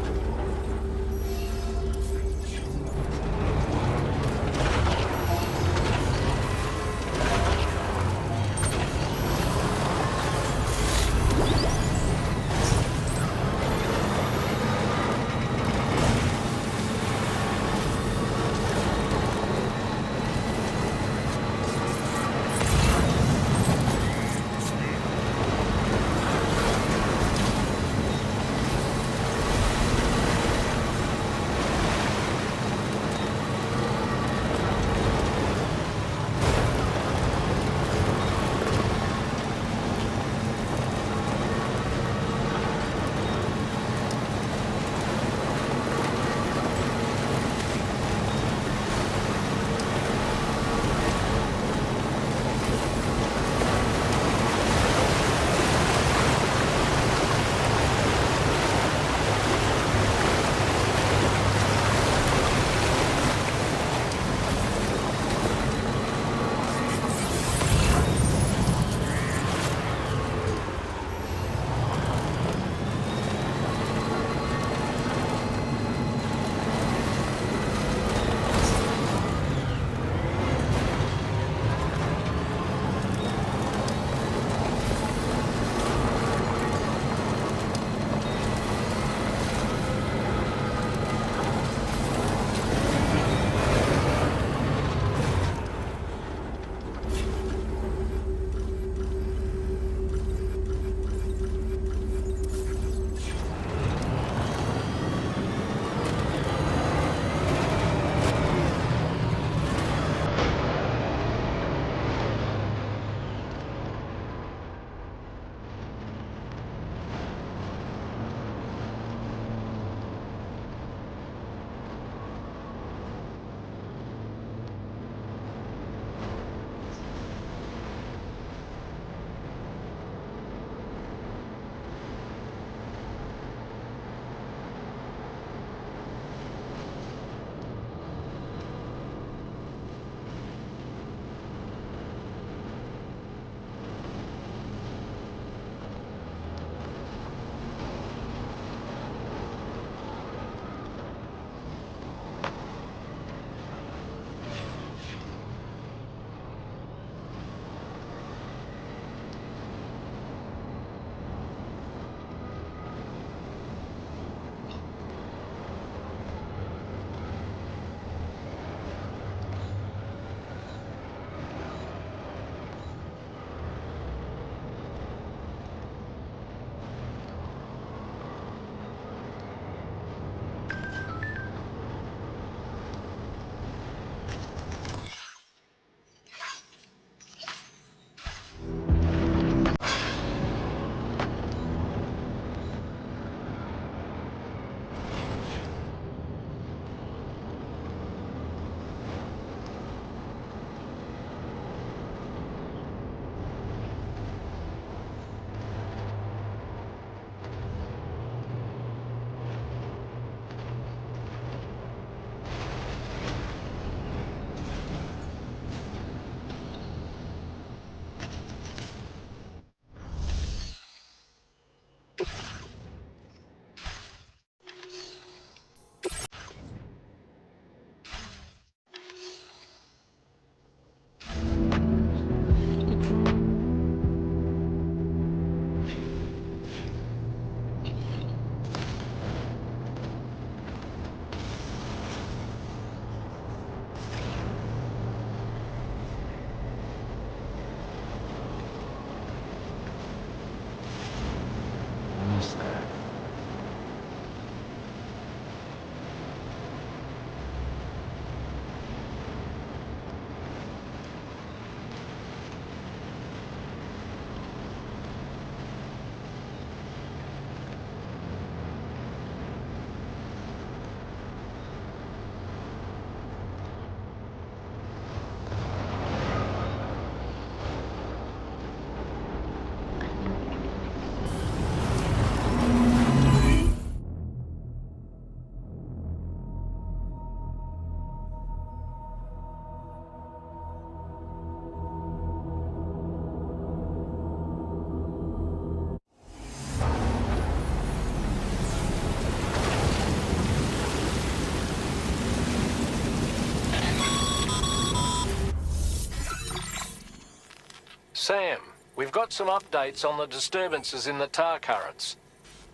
Sam, we've got some updates on the disturbances in the tar currents.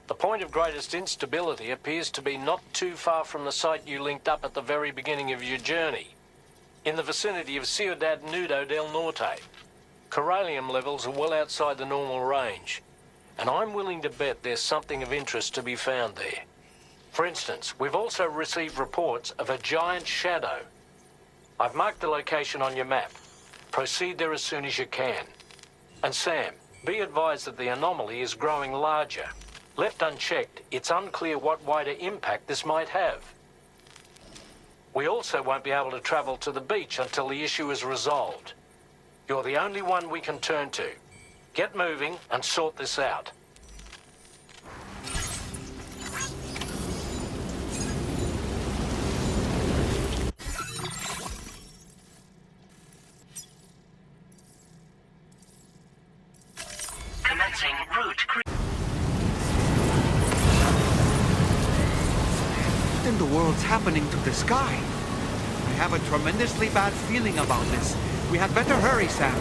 The point of greatest instability appears to be not too far from the site you linked up at the very beginning of your journey, in the vicinity of Ciudad Nudo del Norte. Corallium levels are well outside the normal range, and I'm willing to bet there's something of interest to be found there. For instance, we've also received reports of a giant shadow. I've marked the location on your map. Proceed there as soon as you can. And Sam, be advised that the anomaly is growing larger. Left unchecked, it's unclear what wider impact this might have. We also won't be able to travel to the beach until the issue is resolved. You're the only one we can turn to. Get moving and sort this out. Commencing route. What in the world's happening to the sky? I have a tremendously bad feeling about this. We had better hurry, Sam.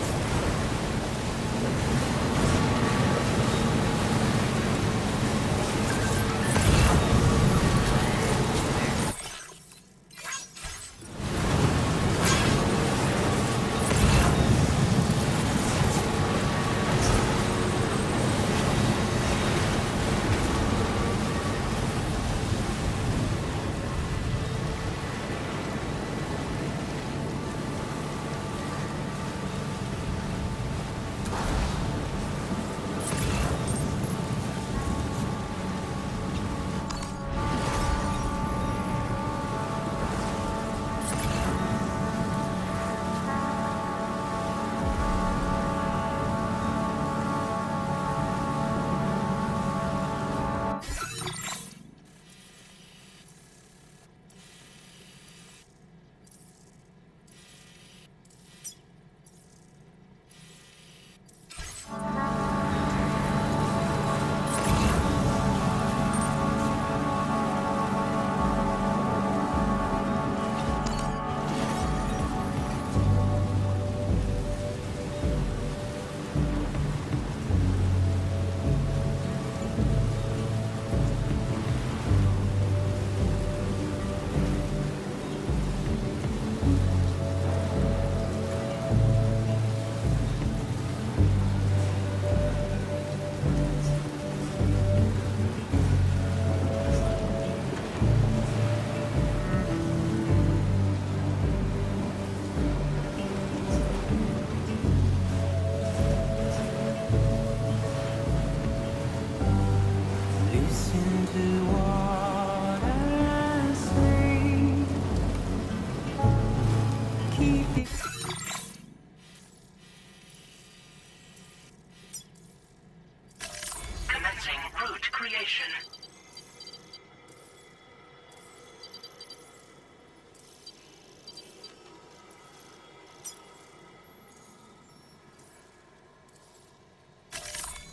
Commencing route creation.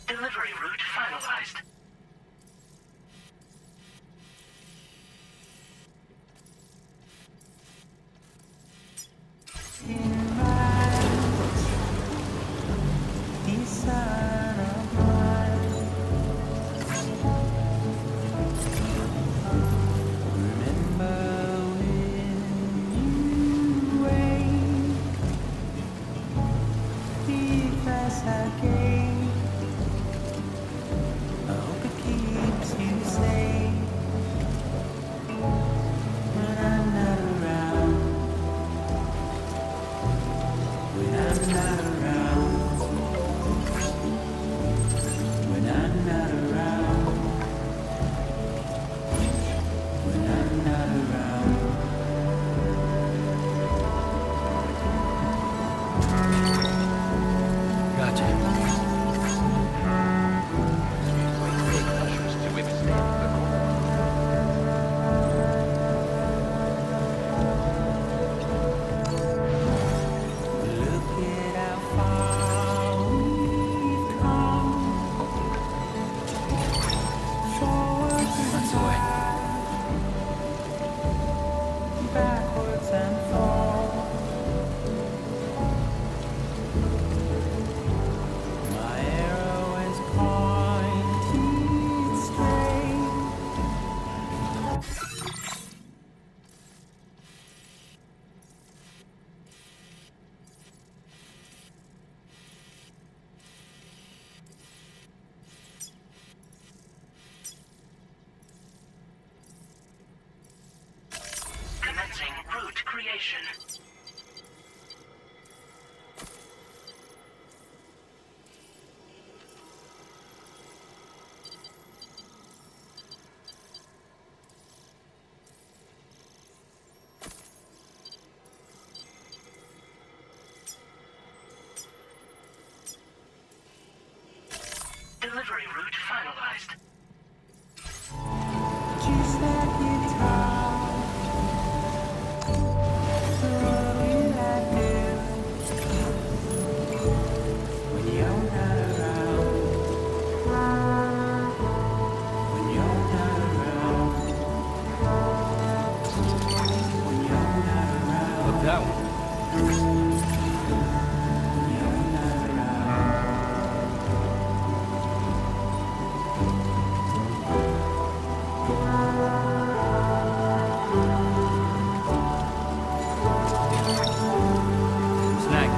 Delivery route finalized. A destination. Delivery route finalized. Look that one. Snag.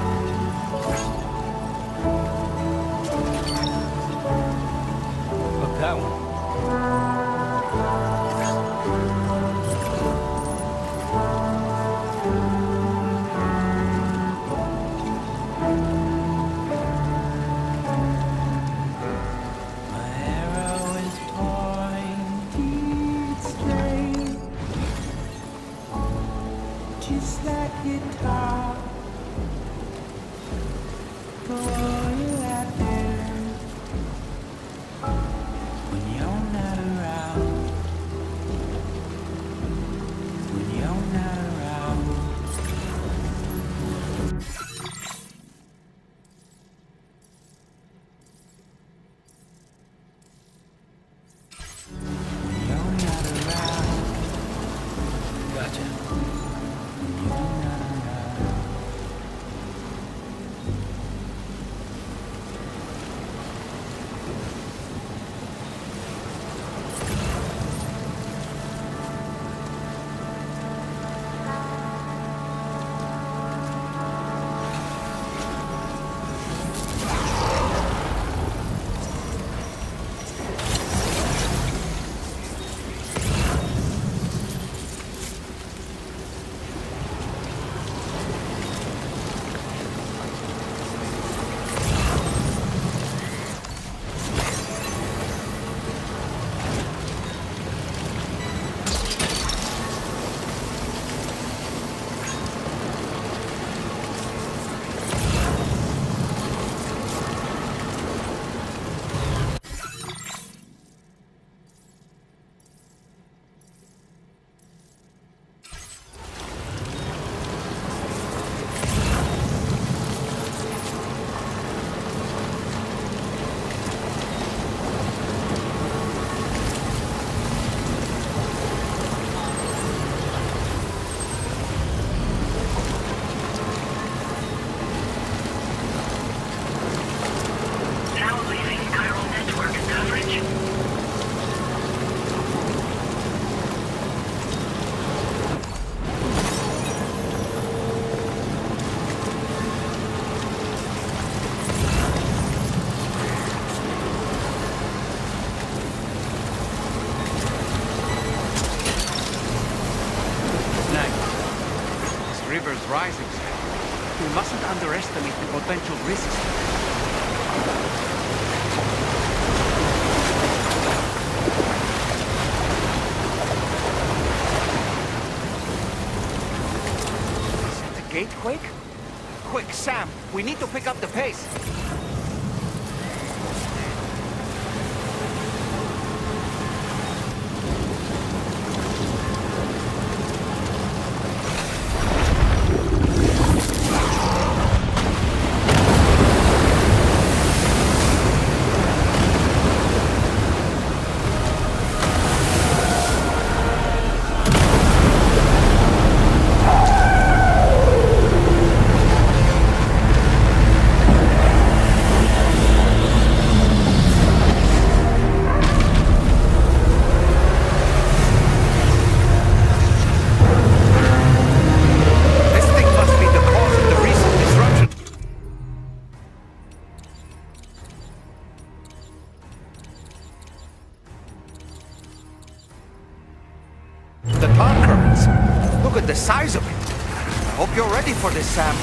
Look that one. Just like guitar, for all you out there, when you're not around, when you're not around. When you're not around. Gotcha. Now leaving chiral network coverage. Snag. This river's rising, Sam. We mustn't underestimate the potential risks. Is it the gate quake? Quick, Sam, we need to pick up the pace. The top currents. Look at the size of it. Hope you're ready for this, Sam.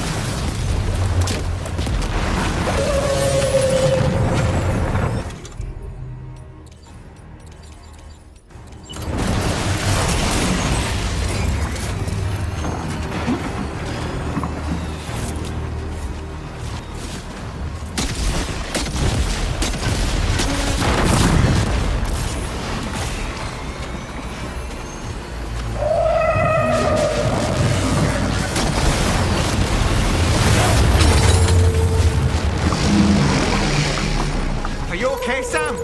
Are you okay, Sam?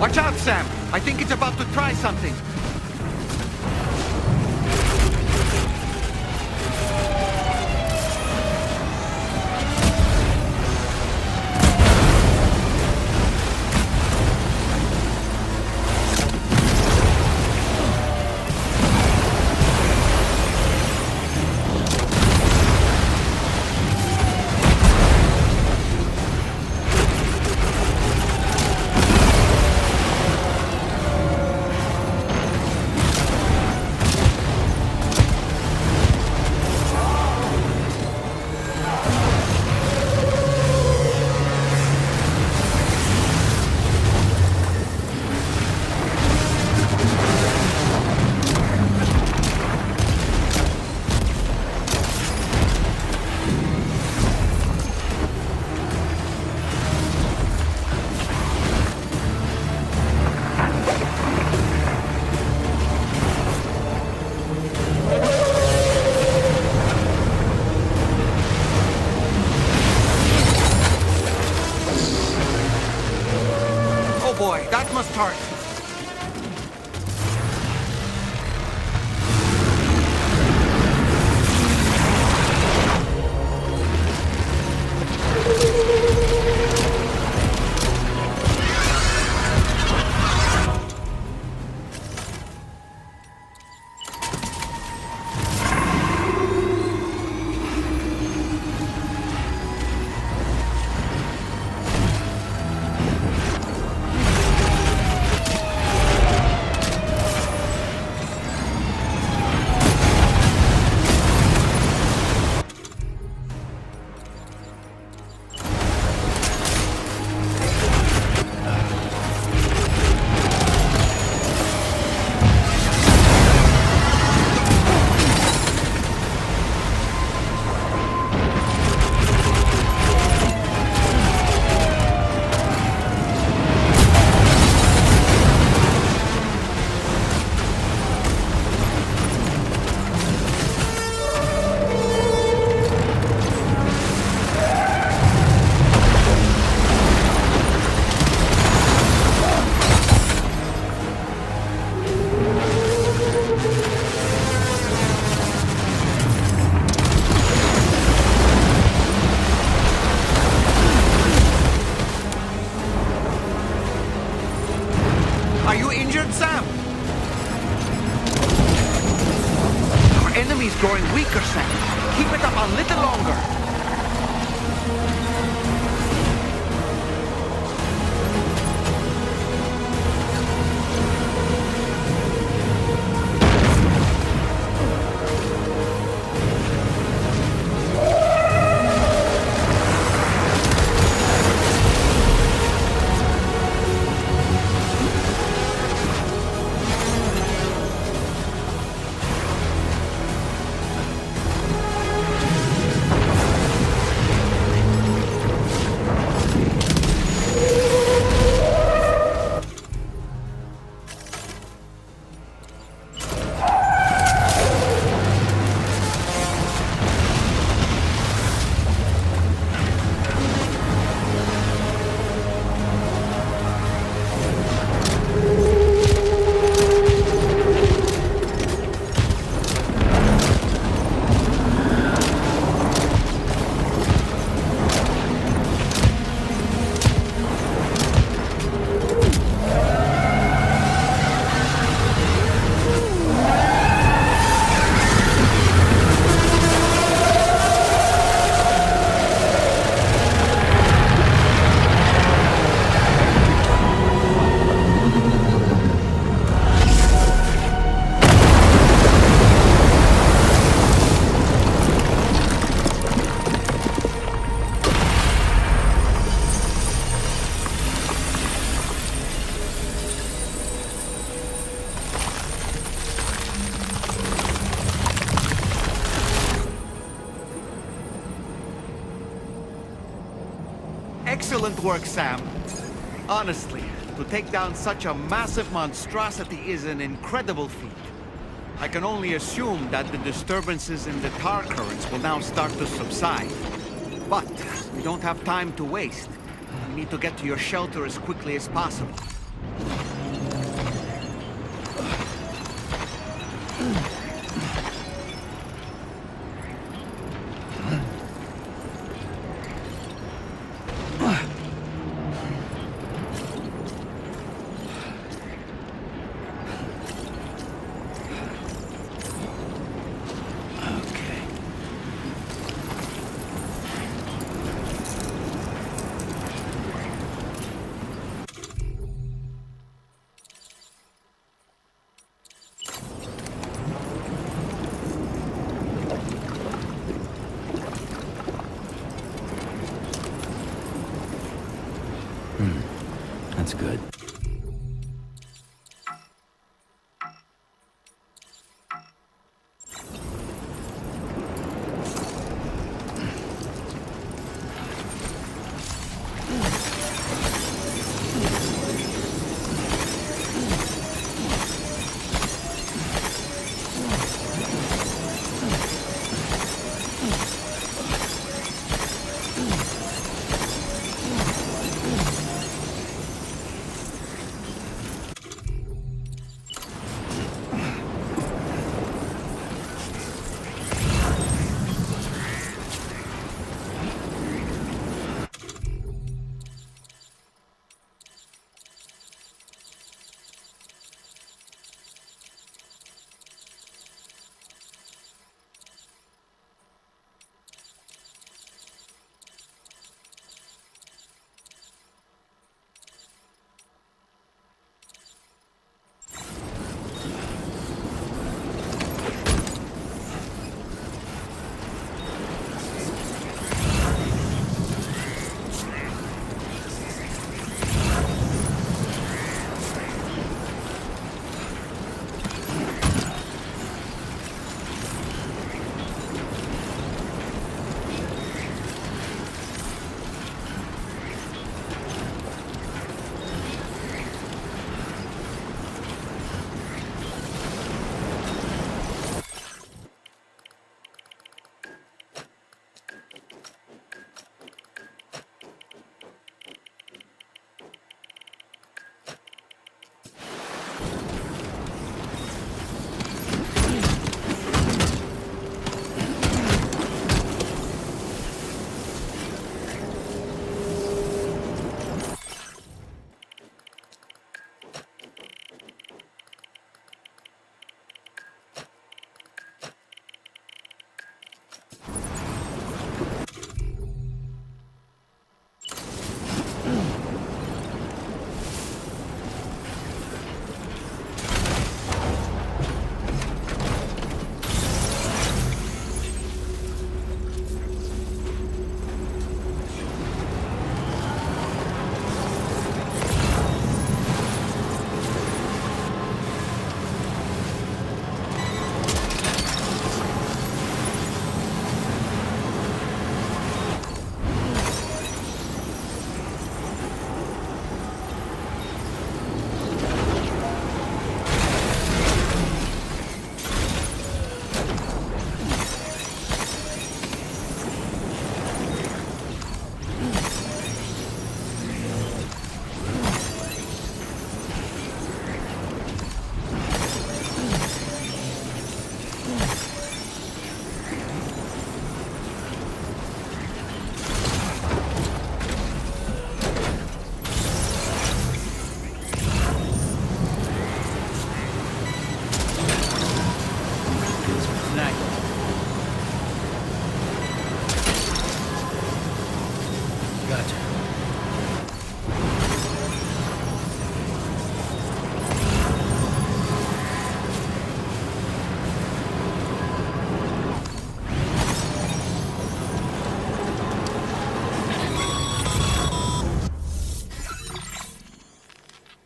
Watch out, Sam! I think it's about to try something. Boy, that must hurt. Excellent work, Sam. Honestly, to take down such a massive monstrosity is an incredible feat. I can only assume that the disturbances in the tar currents will now start to subside. But we don't have time to waste. We need to get to your shelter as quickly as possible. That's good.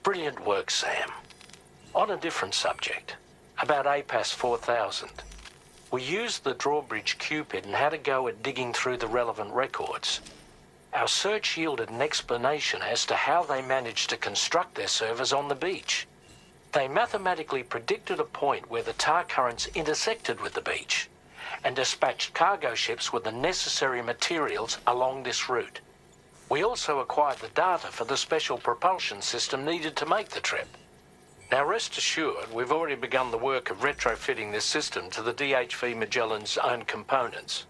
Brilliant work, Sam. On a different subject, about APAS 4000. We used the drawbridge Cupid and had a go at digging through the relevant records. Our search yielded an explanation as to how they managed to construct their servers on the beach. They mathematically predicted a point where the tar currents intersected with the beach, and dispatched cargo ships with the necessary materials along this route. We also acquired the data for the special propulsion system needed to make the trip. Now rest assured, we've already begun the work of retrofitting this system to the DHV Magellan's own components.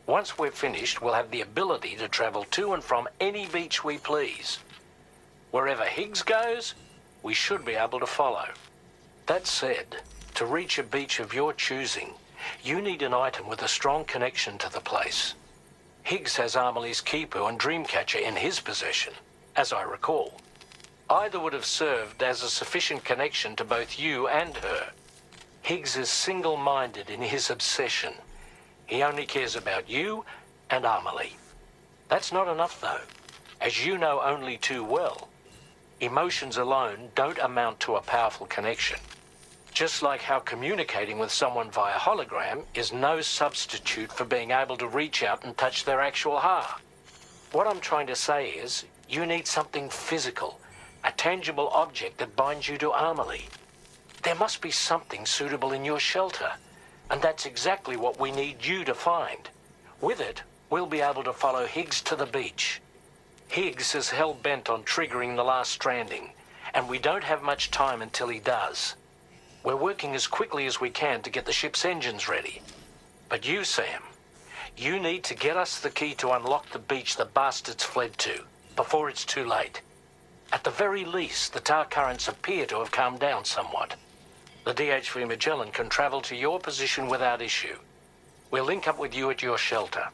Once we're finished, we'll have the ability to travel to and from any beach we please. Wherever Higgs goes, we should be able to follow. That said, to reach a beach of your choosing, you need an item with a strong connection to the place. Higgs has Amelie's Kipu and Dreamcatcher in his possession, as I recall. Either would have served as a sufficient connection to both you and her. Higgs is single-minded in his obsession. He only cares about you and Amelie. That's not enough, though. As you know only too well, emotions alone don't amount to a powerful connection. Just like how communicating with someone via hologram is no substitute for being able to reach out and touch their actual heart. What I'm trying to say is, you need something physical, a tangible object that binds you to Amelie. There must be something suitable in your shelter, and that's exactly what we need you to find. With it, we'll be able to follow Higgs to the beach. Higgs is hell-bent on triggering the last stranding, and we don't have much time until he does. We're working as quickly as we can to get the ship's engines ready. But you, Sam, you need to get us the key to unlock the beach the bastards fled to, before it's too late. At the very least, the tar currents appear to have calmed down somewhat. The DHV Magellan can travel to your position without issue. We'll link up with you at your shelter.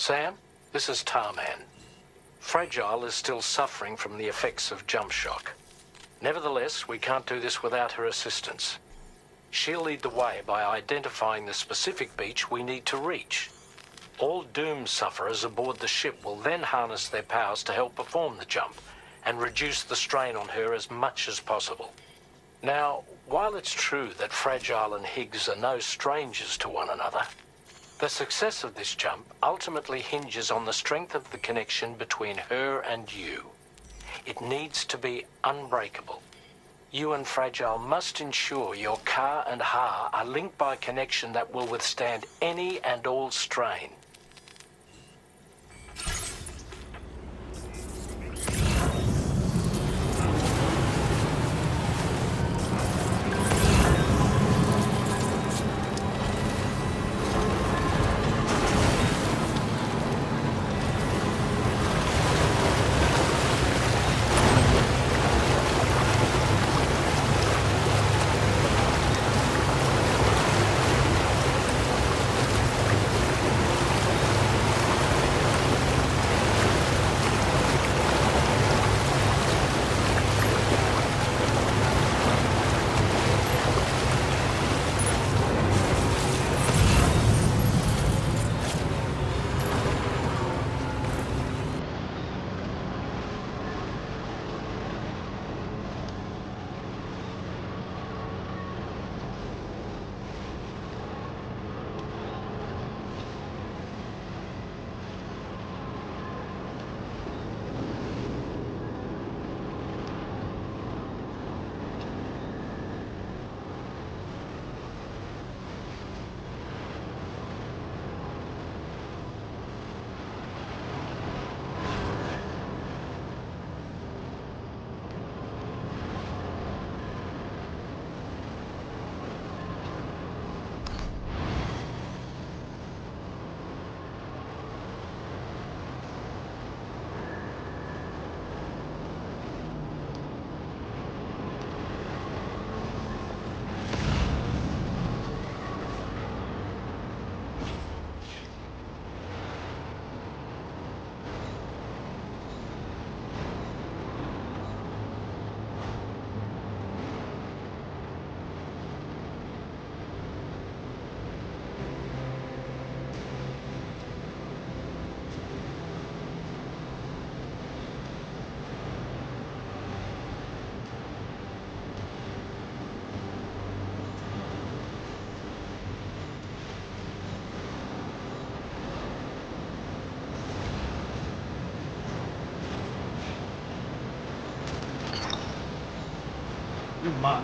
Sam, this is Tarman. Fragile is still suffering from the effects of jump shock. Nevertheless, we can't do this without her assistance. She'll lead the way by identifying the specific beach we need to reach. All Doom sufferers aboard the ship will then harness their powers to help perform the jump and reduce the strain on her as much as possible. Now, while it's true that Fragile and Higgs are no strangers to one another, the success of this jump ultimately hinges on the strength of the connection between her and you. It needs to be unbreakable. You and Fragile must ensure your car and Ha are linked by a connection that will withstand any and all strain. My.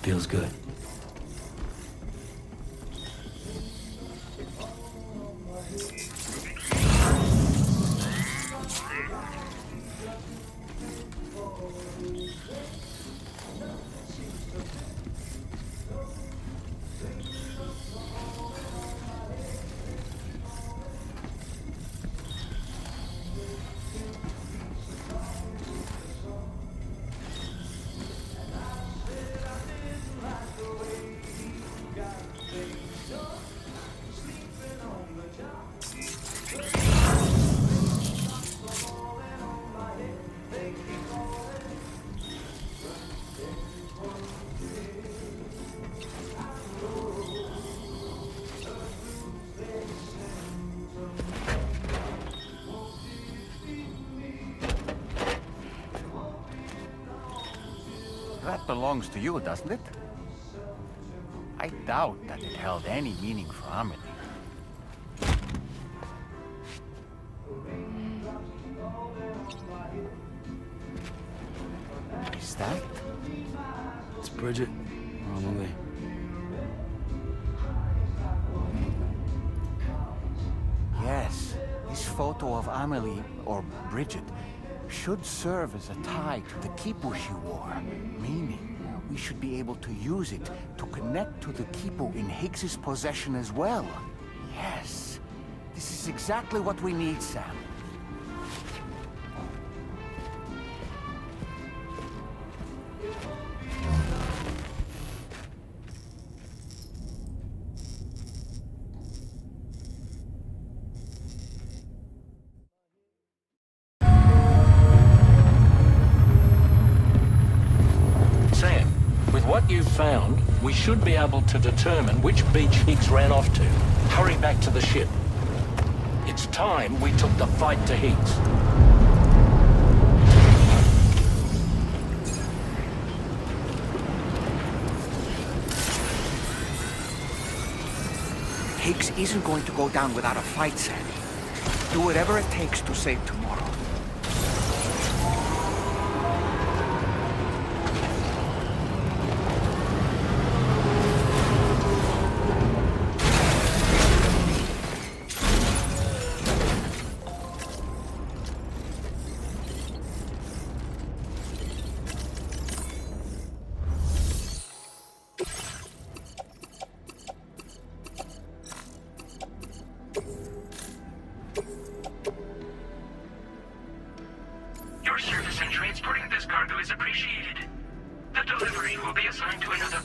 Feels good. That belongs to you, doesn't it? I doubt that it held any meaning for Amelie. Is that? It's Bridget. We're on the way. Yes, this photo of Amelie, or Bridget, should serve as a tie to the kipu she wore, meaning we should be able to use it to connect to the kipu in Higgs's possession as well. Yes, this is exactly what we need, Sam. What you've found, we should be able to determine which beach Higgs ran off to. Hurry back to the ship. It's time we took the fight to Higgs. Higgs isn't going to go down without a fight, Sandy. Do whatever it takes to save tomorrow. Your service in transporting this cargo is appreciated. The delivery will be assigned to another...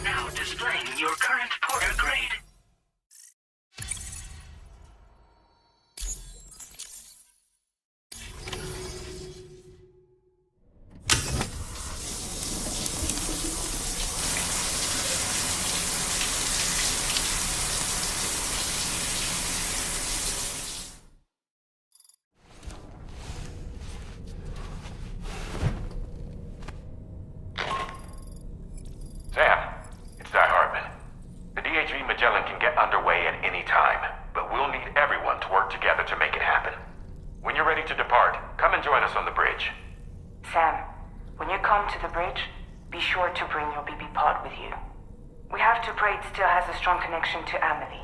Now displaying your current Porter grade. come to the bridge, be sure to bring your BB pod with you. We have to pray it still has a strong connection to Amelie.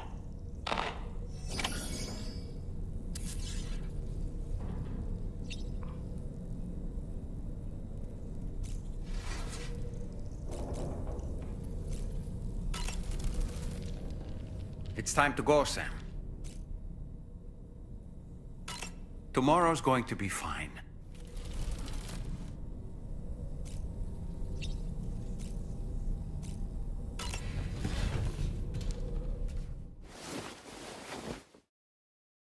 It's time to go, Sam. Tomorrow's going to be fine.